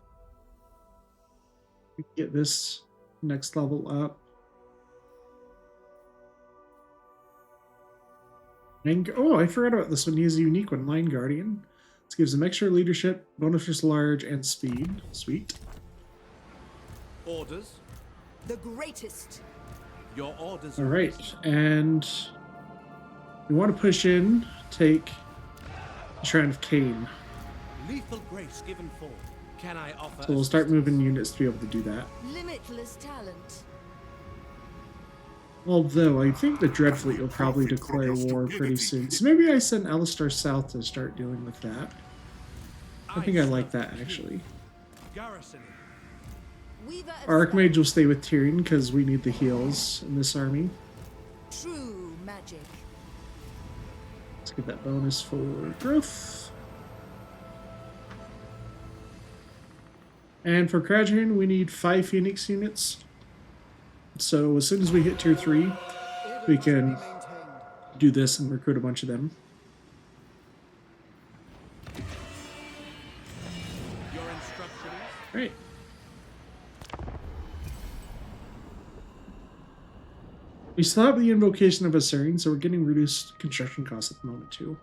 We can get this next level up. And, oh, I forgot about this one. He has a unique one, Line Guardian. This gives him extra leadership, bonuses large, and speed. Sweet. Orders. The greatest. Your orders. All right, and we want to push in, take the Shrine of Cain. Lethal grace given full. Can I offer? So we'll start moving units to be able to do that. Limitless talent. Although I think the Dreadfleet will probably declare war pretty soon. So maybe I send Alistar south to start dealing with that. I think I like that, actually. Garrisoning. Our Archmage will stay with Tyrion because we need the heals in this army. True magic. Let's get that bonus for growth. And for Krajan, we need 5 Phoenix units. So as soon as we hit tier 3, we can do this and recruit a bunch of them. Your instructions. Right. We still have the invocation of Assyrian, so we're getting reduced construction costs at the moment too.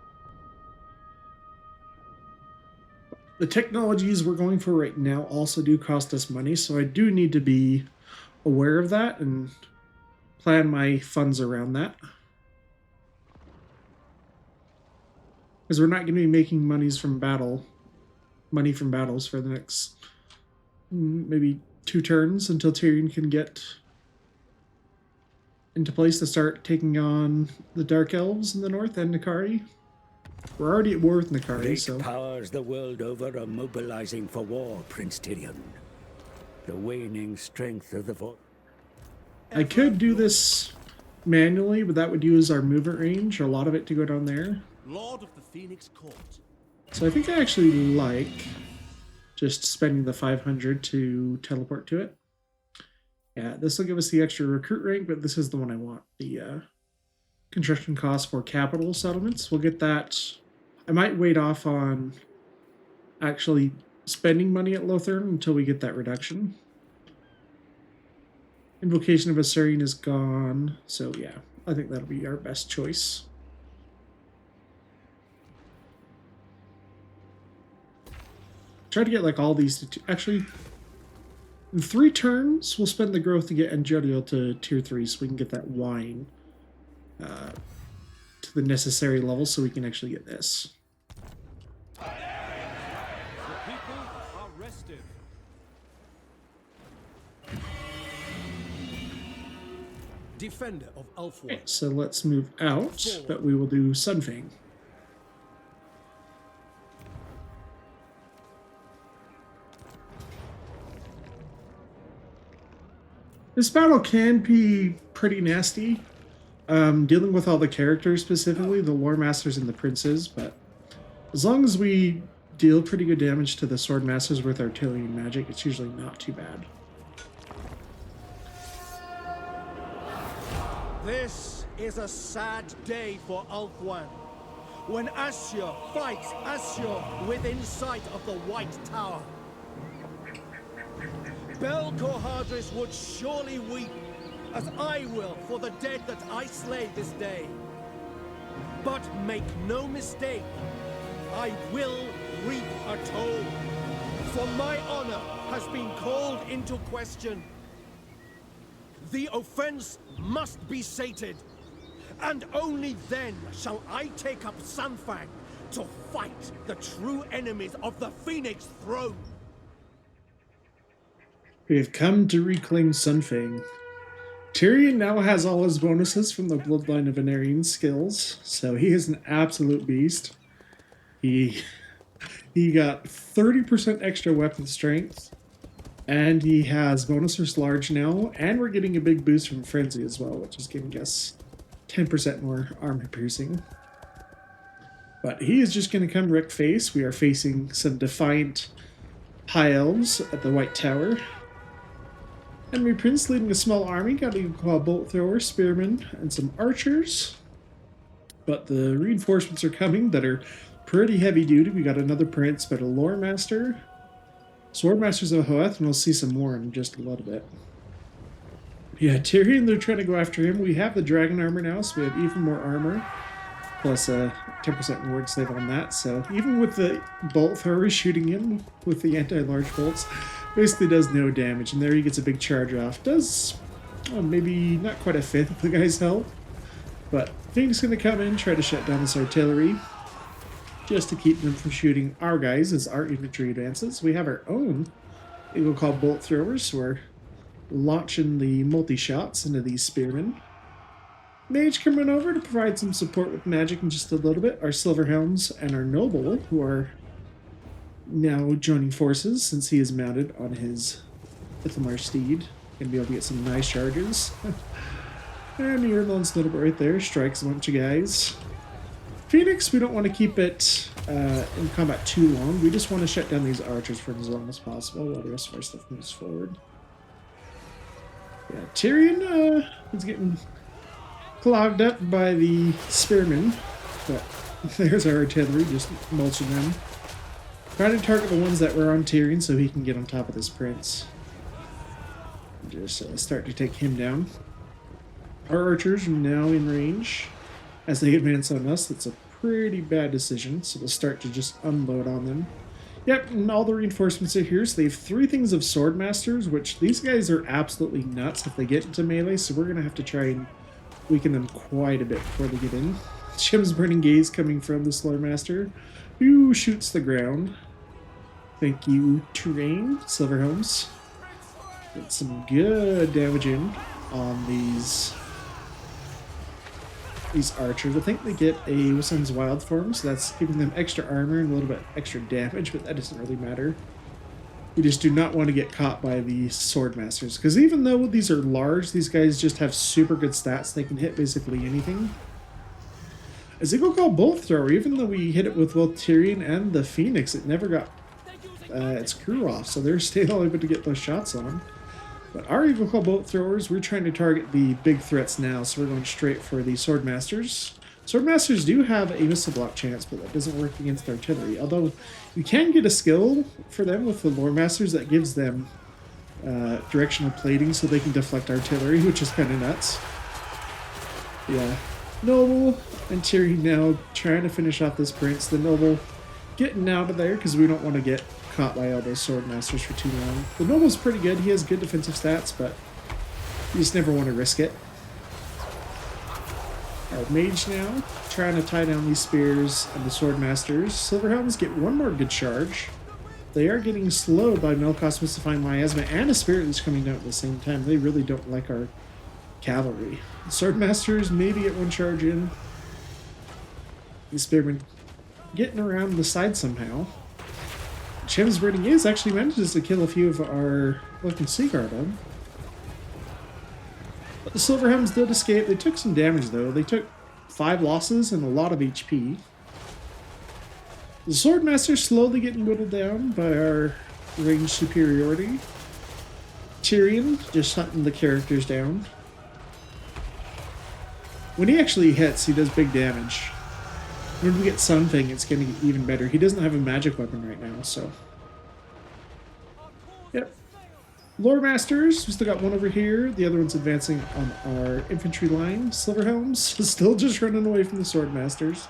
The technologies we're going for right now also do cost us money, so I do need to be aware of that and plan my funds around that. Because we're not going to be making money from battles for the next maybe 2 turns until Tyrion can get into place to start taking on the Dark Elves in the north and Nakari. We're already at war with Nakari, Great so... powers the world over are mobilizing for war, Prince Tyrion. The waning strength of the vote. I could do this manually, but that would use our movement range, a lot of it to go down there. Lord of the Phoenix Court. So I think I actually like just spending the 500 to teleport to it. Yeah, this will give us the extra recruit rank, but this is the one I want. The construction cost for capital settlements. We'll get that. I might wait off on actually spending money at Lothern until we get that reduction. Invocation of Assyrian is gone, so yeah, I think that'll be our best choice. Try to get like all these to actually in 3 turns we'll spend the growth to get Angelio to tier 3 so we can get that wine to the necessary level so we can actually get this. The people are restive. Defender of Ulfwood. Okay, so let's move out, but we will do Sunfang. This battle can be pretty nasty, dealing with all the characters, specifically the lore masters and the princes, but as long as we deal pretty good damage to the sword masters with artillery and magic, it's usually not too bad. This is a sad day for Ulfwan. When Asher fights Asher within sight of the White Tower. Belcorhadris would surely weep, as I will for the dead that I slay this day. But make no mistake, I will reap a toll. For my honor has been called into question. The offense must be sated, and only then shall I take up Sunfang to fight the true enemies of the Phoenix throne. We have come to reclaim Sunfang. Tyrion now has all his bonuses from the Bloodline of Venerian skills, so he is an absolute beast. He got 30% extra weapon strength, and he has bonus large now, and we're getting a big boost from Frenzy as well, which is giving us 10% more armor piercing. But he is just going to come wreck face. We are facing some Defiant High Elves at the White Tower. Enemy Prince leading a small army, got a bolt thrower, spearmen, and some archers. But the reinforcements are coming that are pretty heavy duty. We got another prince, but a lore master, sword masters of Hoeth, and we'll see some more in just a little bit. Yeah, Tyrion, they're trying to go after him. We have the dragon armor now, so we have even more armor, plus a 10% ward save on that. So even with the bolt thrower shooting him with the anti-large bolts, basically does no damage, and there he gets a big charge off. Does maybe not quite a fifth of the guy's health, but Phoenix going to come in, try to shut down this artillery, just to keep them from shooting our guys as our infantry advances. We have our own Eagle Call bolt throwers, so we're launching the multi-shots into these spearmen. Mage coming over to provide some support with magic in just a little bit. Our Silverhounds and our Noble, who are now joining forces since he is mounted on his Ithamar steed. Gonna be able to get some nice charges. And the Erlon's little bit right there, strikes a bunch of guys. Phoenix, we don't want to keep it in combat too long. We just want to shut down these archers for as long as possible while the rest of our stuff moves forward. Yeah, Tyrion is getting clogged up by the spearmen, but there's our artillery, just mulching them. Trying to target the ones that were on Tyrion so he can get on top of this prince. Just start to take him down. Our archers are now in range. As they advance on us, that's a pretty bad decision, so we'll start to just unload on them. Yep, and all the reinforcements are here, so they have 3 things of sword masters, which these guys are absolutely nuts if they get into melee, so we're going to have to try and weaken them quite a bit before they get in. Shim's Burning Gaze coming from the Slore Master, who shoots the ground. Thank you, Terrain, Silverhomes. Get some good damage in on these archers. I think they get a Wissen's Wild form, so that's giving them extra armor and a little bit extra damage, but that doesn't really matter. We just do not want to get caught by the sword masters, because even though these are large, these guys just have super good stats. They can hit basically anything. As Eagle Call Bolt Thrower, even though we hit it with both Tyrion and the Phoenix, it never got its crew off, so they're still able to get those shots on them. But our Eagle Call Bolt Throwers, we're trying to target the big threats now, so we're going straight for the Sword Masters. Sword Masters do have a missile block chance, but that doesn't work against artillery. Although you can get a skill for them with the Lore Masters that gives them directional plating so they can deflect artillery, which is kind of nuts. Yeah. Noble and Tyrion now trying to finish off this prince. The noble getting out of there because we don't want to get caught by all those sword masters for too long. The noble's pretty good. He has good defensive stats, but you just never want to risk it. Our mage now trying to tie down these spears and the sword masters. Silverhelms get one more good charge. They are getting slowed by Melkos Mystifying Miasma and a spirit that's coming down at the same time. They really don't like our cavalry. Sword masters maybe get one charge in. The spearmen getting around the side somehow. Chim's Burning Gaze actually manages to kill a few of our Looking Sea Guard on. But the Silverhelms did escape. They took some damage though. They took 5 losses and a lot of HP. The Swordmaster's slowly getting whittled down by our range superiority. Tyrion just hunting the characters down. When he actually hits, he does big damage. When we get Sunfang, it's going to get even better. He doesn't have a magic weapon right now, so... Yep. Lore Masters, we still got one over here. The other one's advancing on our infantry line. Silverhelms, still just running away from the Sword Masters.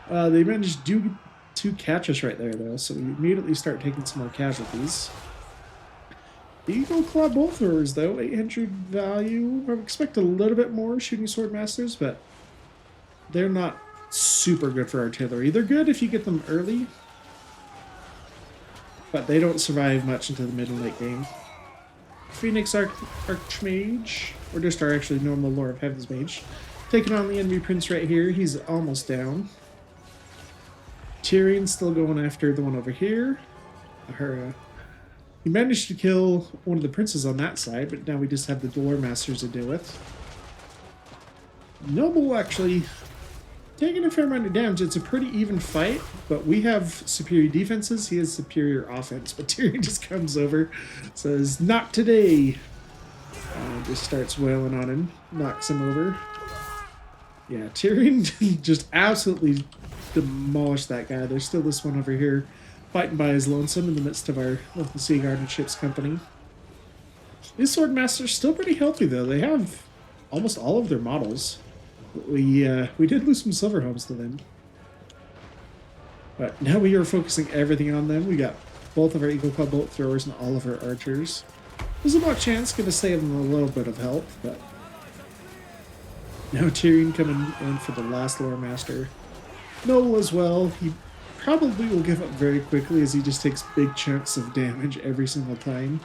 They managed to catch us right there, though, so we immediately start taking some more casualties. The Eagle Claw Bolt Throwers, though, 800 value. I would expect a little bit more shooting Sword Masters, but they're not super good for artillery. They're good if you get them early, but they don't survive much into the mid and late game. Phoenix Archmage, or just our actually normal Lore of Heaven's Mage, taking on the enemy prince right here. He's almost down. Tyrion's still going after the one over here. He managed to kill one of the princes on that side, but now we just have the Lore Masters to deal with. Noble actually taking a fair amount of damage. It's a pretty even fight, but we have superior defenses. He has superior offense, but Tyrion just comes over, says, "Not today!" Just starts wailing on him, knocks him over. Yeah, Tyrion just absolutely demolished that guy. There's still this one over here fighting by his lonesome in the midst of our local Sea Guard and ship's company. These Sword Masters still pretty healthy, though. They have almost all of their models. We did lose some Silverhelms to them. But now we are focusing everything on them. We got both of our Eagle Claw Bolt Throwers and all of our archers. There's a lot of chance going to save them a little bit of health, but now Tyrion coming in for the last Lore Master. Noble as well. He probably will give up very quickly as he just takes big chunks of damage every single time.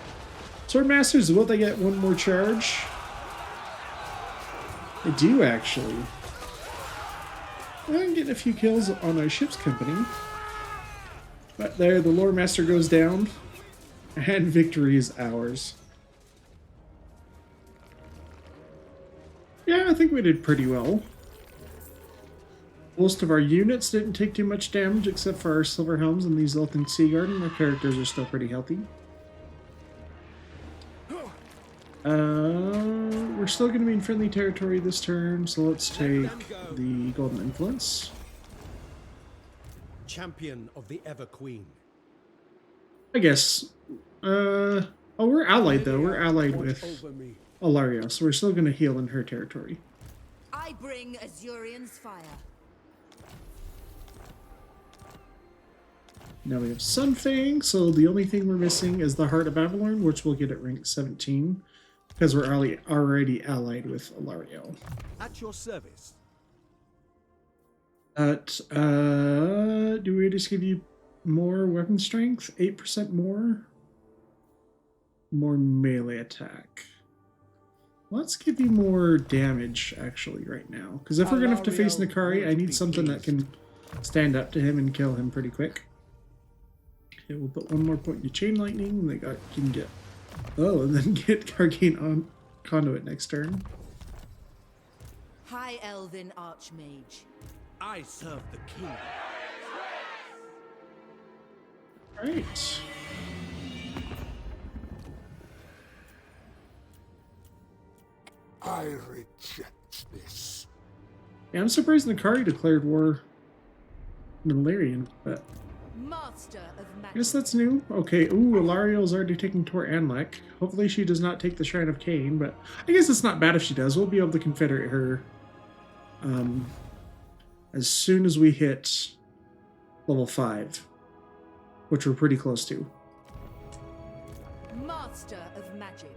Sword Masters, will they get one more charge? They do, actually. I'm getting a few kills on our ship's company. But there, the Lore Master goes down, and victory is ours. Yeah, I think we did pretty well. Most of our units didn't take too much damage except for our Silverhelms and these Elthing Sea Guard, and our characters are still pretty healthy. We're still going to be in friendly territory this turn, so let's take the Golden Influence. Champion of the Ever Queen. I guess. Oh, we're allied, though. We're allied with Ilario, so we're still going to heal in her territory. I bring Azurion's fire. Now we have Sunfang, so the only thing we're missing is the Heart of Avalorn, which we'll get at rank 17, because we're already allied with Ilario. At your service. But, do we just give you more weapon strength? 8% more? More melee attack. Let's give you more damage, actually, right now. Because if we're going to have to face Nakari, I need something that can stand up to him and kill him pretty quick. Okay, we'll put one more point in Chain Lightning, and they can get... Oh, and then get Arcane on Conduit next turn. High Elven Archmage. I serve the king. Alright. I reject this. Yeah, I'm surprised Nakari declared war on Illyrian, but Master of I magic. guess that's new. Okay, ooh, Ilario's already taking Tor Anlek. Hopefully she does not take the Shrine of Cain, but I guess it's not bad if she does. We'll be able to confederate her as soon as we hit level 5, which we're pretty close to. Master of magic.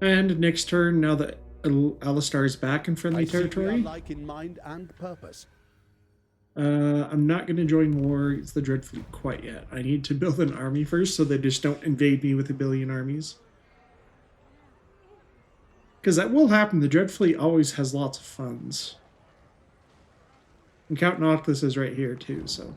And next turn, now that Alistar is back in friendly I see we are territory, alike in mind and purpose. I'm not going to join war against the Dreadfleet quite yet. I need to build an army first so they just don't invade me with 1 billion armies. Because that will happen. The Dreadfleet always has lots of funds. And Count Noctis is right here too, so...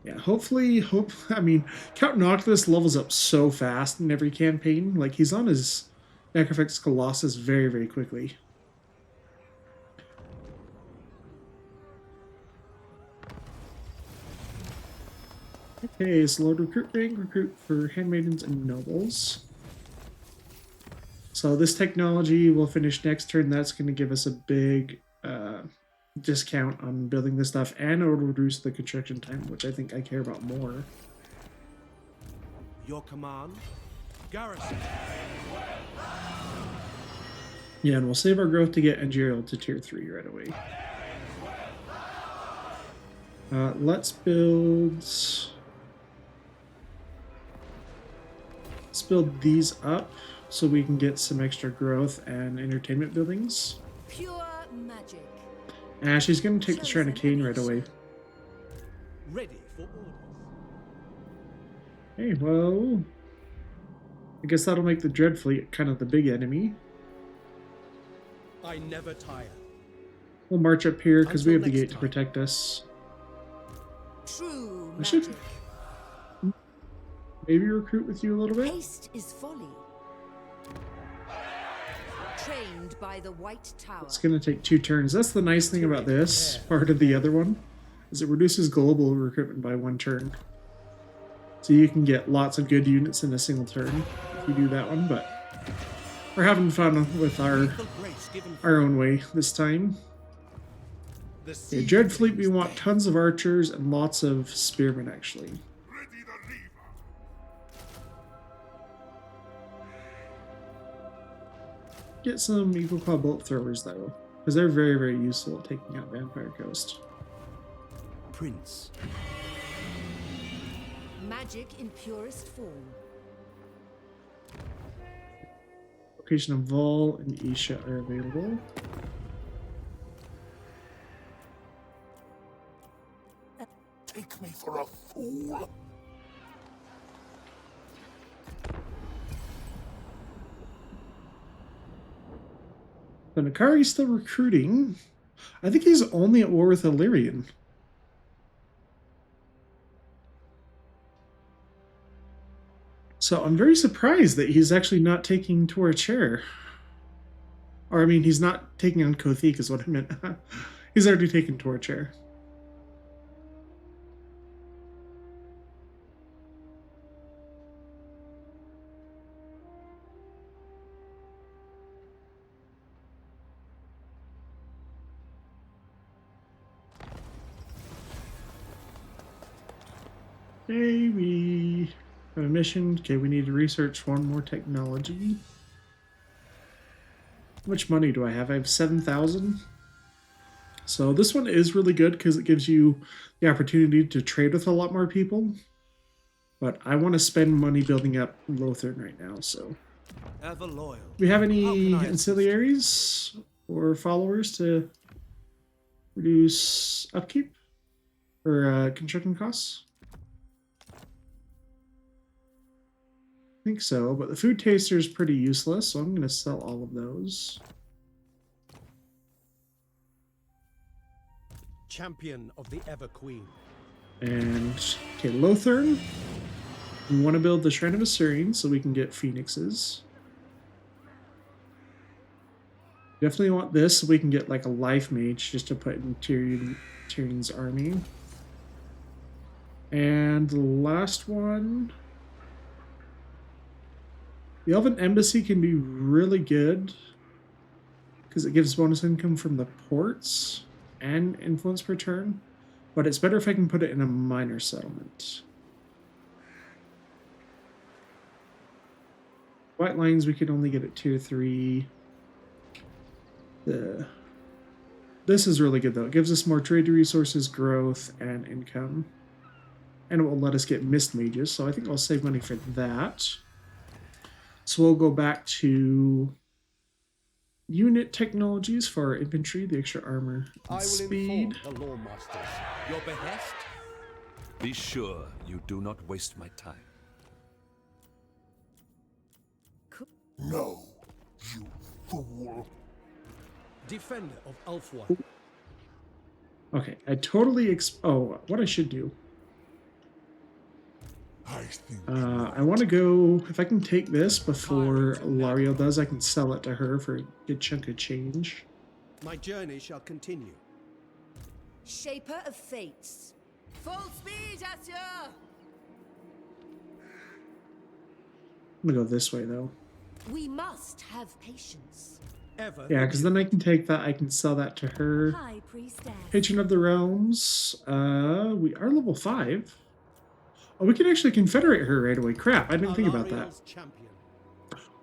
Yeah, hopefully, I mean, Count Noctis levels up so fast in every campaign. Like, he's on his Necrofix Colossus very, very quickly. Okay, so Lord Recruit rank, recruit for handmaidens and nobles. So this technology will finish next turn. That's going to give us a big discount on building this stuff, and it will reduce the construction time, which I think I care about more. Your command? Garrison. Yeah, and we'll save our growth to get Angerial to tier 3 right away. Let's build these up so we can get some extra growth and entertainment buildings. Pure magic. She's going to take the Shrine of Cain right away. Ready for orders. Hey, well, I guess that'll make the Dreadfleet kind of the big enemy. I never tire. We'll march up here because we have the Until gate next to protect us. True I should magic. maybe recruit with you a little bit. Haste is folly. Trained by the White Tower. It's going to take 2 turns. That's the nice thing about this part of the other one, is it reduces global recruitment by 1 turn. So you can get lots of good units in a single turn if you do that one, but we're having fun with our own way this time. Yeah, Dreadfleet, we want tons of archers and lots of spearmen, actually. Get some Eagle Claw bolt throwers, though, because they're very, very useful at taking out Vampire Coast. Prince. Magic in purest form. Location of Vol and Isha are available. Take me for a fool. So Nakari's still recruiting. I think he's only at war with Illyrian. So I'm very surprised that he's actually not taking Tora Chair. Or, I mean, he's not taking on Kothik is what I meant. He's already taken Tora Chair. Okay, we have a mission. Okay, we need to research one more technology. How much money do I have? I have 7,000. So this one is really good because it gives you the opportunity to trade with a lot more people. But I want to spend money building up Lothern right now, so... Ever loyal. Do we have any How can I assist? ancillaries or followers to reduce upkeep or construction costs? I think so, but the food taster is pretty useless, so I'm going to sell all of those. Champion of the Ever Queen. And, okay, Lothern. We want to build the Shrine of Assyrian so we can get phoenixes. Definitely want this so we can get like a life mage just to put in Tyrion's army. And the last one... The Elven Embassy can be really good because it gives bonus income from the ports and influence per turn, but it's better if I can put it in a minor settlement. White lines we could only get at tier 3. This is really good though. It gives us more trade resources, growth, and income. And it will let us get mist mages, so I think I'll save money for that. So we'll go back to unit technologies for our infantry, the extra armor I and will speed. inform the lawmasters. Your behest? Be sure you do not waste my time. No, you fool. Defender of Ulfwan. Okay, I totally what I should do. I think I want to go, if I can take this before Lario does, I can sell it to her for a good chunk of change. My journey shall continue. Shaper of fates. Full speed, Asya! I'm gonna go this way though. We must have patience. Ever. Yeah, because then I can take that, I can sell that to her. High Priestess. Patron of the Realms. We are level 5. Oh, we can actually confederate her right away. Crap, I didn't think about that. Alariel's champion.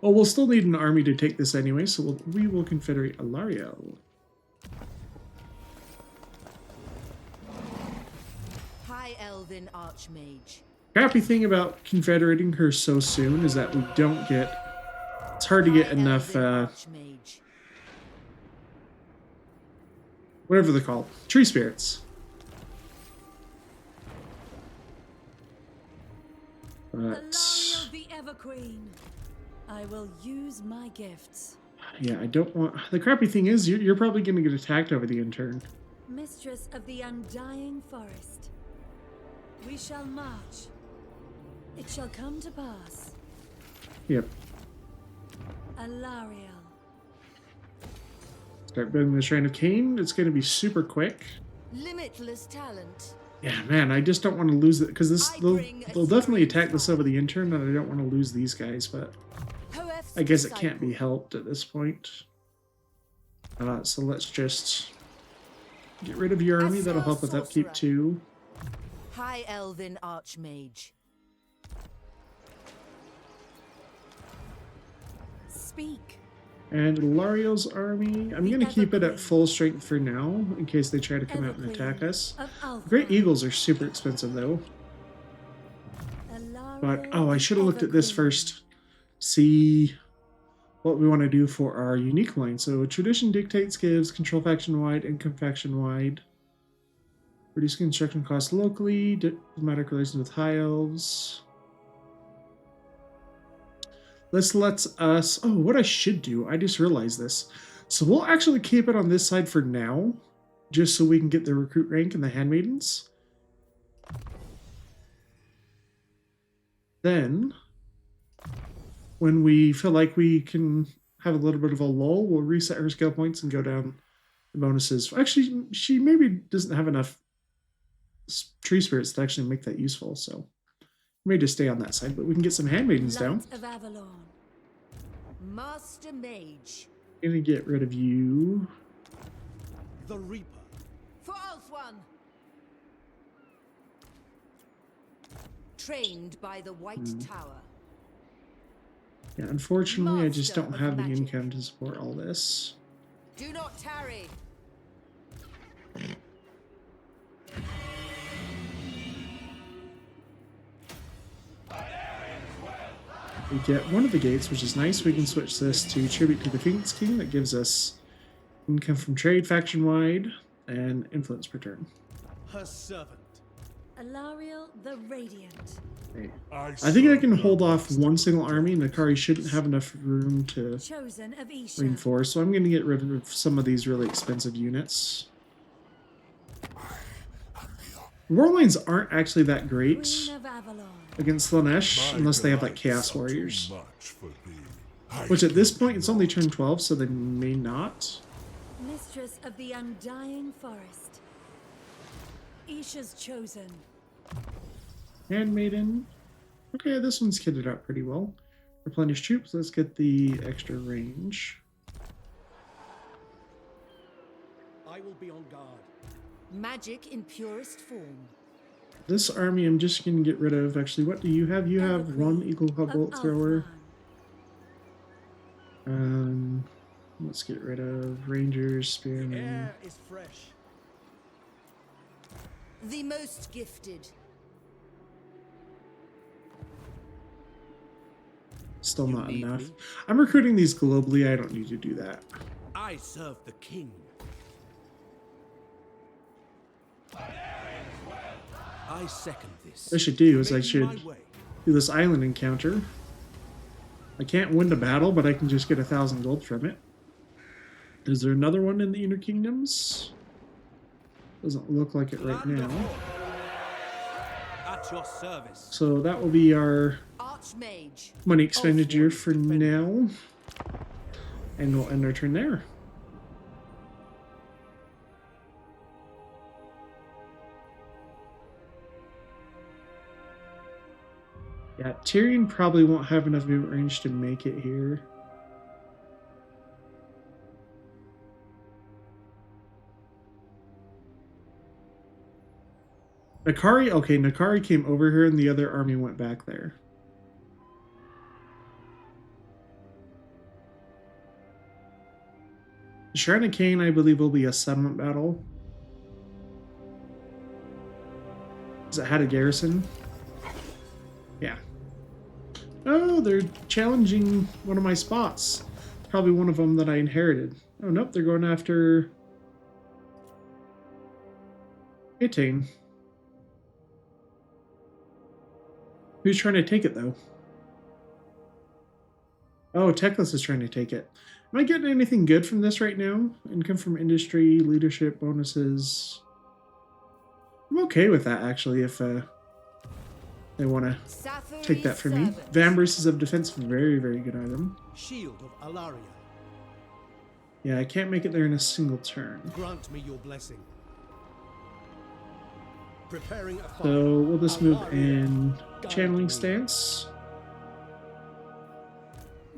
Well, we'll still need an army to take this anyway, so we will confederate Alario. High Elven Archmage. Crappy thing about confederating her so soon is that we don't get... It's hard to get High enough, Elven Archmage. whatever they're called, tree spirits. But... Alario the Everqueen. I will use my gifts. yeah, I don't want... The crappy thing is, you're probably going to get attacked over the intern. Mistress of the Undying Forest. We shall march. It shall come to pass. Yep. Alariel. Start building the Shrine of Cain. It's going to be super quick. Limitless talent. Yeah, man, I just don't want to lose it, because they'll definitely attack this over fire. the intern, and I don't want to lose these guys, but I guess it can't be helped at this point. So let's just get rid of your army. That'll help with upkeep too. High Elven Archmage. Speak. And Lario's army, I'm going to keep it at full strength for now, in case they try to come out and attack us. Great Eagles are super expensive though. But, oh, I should have looked at this first. See what we want to do for our unique line. So tradition dictates gives control faction wide, income faction wide. Reduce construction costs locally, diplomatic relations with high elves. This lets us... Oh, what I should do, I just realized this. So we'll actually keep it on this side for now, just so we can get the recruit rank and the handmaidens. Then, when we feel like we can have a little bit of a lull, we'll reset her skill points and go down the bonuses. Actually, she maybe doesn't have enough tree spirits to actually make that useful, so we may just stay on that side, but we can get some handmaidens down. Light of Avalon. Master Mage. Gonna get rid of you. The Reaper. For Ulfwan. Trained by the White Tower. Yeah, unfortunately, I just Master don't of have the magic. income to support all this. Do not tarry. We get one of the gates, which is nice. We can switch this to Tribute to the Phoenix King. That gives us income from trade faction-wide and influence per turn. Her servant. Alariel the Radiant. Right. I think I can hold off one single army, and Nakari shouldn't have enough room to Chosen of Isha. reinforce, so I'm going to get rid of some of these really expensive units. Warlines aren't actually that great Queen of Avalon. against Slanesh, unless they have like Chaos Warriors. much for thee. Which at this point, it's only turn 12, so they may not. Mistress of the Undying Forest. Isha's chosen. Handmaiden. Okay, this one's kitted out pretty well. Replenish troops, let's get the extra range. I will be on guard. Magic in purest form. This army I'm just going to get rid of. Actually, what do you have? You have one Eagle Bolt Thrower. Let's get rid of Rangers, Spearmen. Air is fresh. The most gifted. Still not need enough. me? I'm recruiting these globally. I don't need to do that. I serve the king. I second this. What I should do is I Make should my way. do this island encounter. I can't win the battle, but I can just get 1,000 gold from it. Is there another one in the Inner Kingdoms? Doesn't look like it right Land now. of war. At your service. So that will be our Archmage. money expenditure for now. And we'll end our turn there. Yeah, Tyrion probably won't have enough movement range to make it here. Nakari, okay, Nakari came over here and the other army went back there. Shrine of Cain, I believe, will be a settlement battle. Does it had a garrison? Yeah. Oh, they're challenging one of my spots. Probably one of them that I inherited. Oh, nope, they're going after 18. Who's trying to take it, though? Oh, Teclis is trying to take it. Am I getting anything good from this right now? Income from industry, leadership, bonuses. I'm okay with that, actually, if they want to take that from me. Van Braces of Defense, very, very good item. Shield of Alaria. Yeah, I can't make it there in a single turn. Grant me your blessing. Preparing a fire. So we'll just move Alaria, in guide channeling me. stance.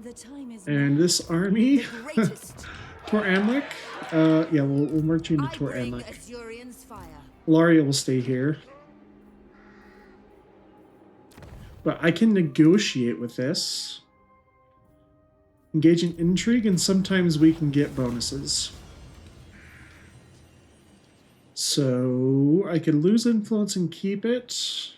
The time is And now. this army, The greatest. Tor Amlek. Yeah, we'll merge you into I Tor bring Amlek. Azurian's fire. Laria will stay here. But I can negotiate with this. Engage in intrigue, and sometimes we can get bonuses. So I could lose influence and keep it.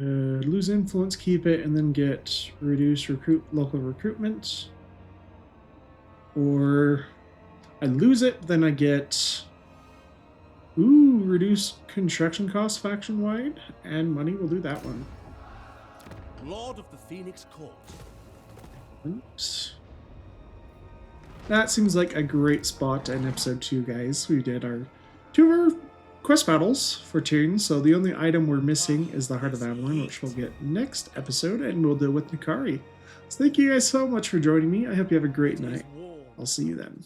Lose influence, keep it, and then get reduce local recruitment. Or I lose it, then I get reduce construction costs faction wide, and money. We'll do that one. Lord of the Phoenix Court. Oops. That seems like a great spot to end episode 2, guys. We did our 2 of our quest battles for Tyrion, so the only item we're missing is the Heart of Avalon, which we'll get next episode, and we'll deal with Nakari. So thank you guys so much for joining me. I hope you have a great night. I'll see you then.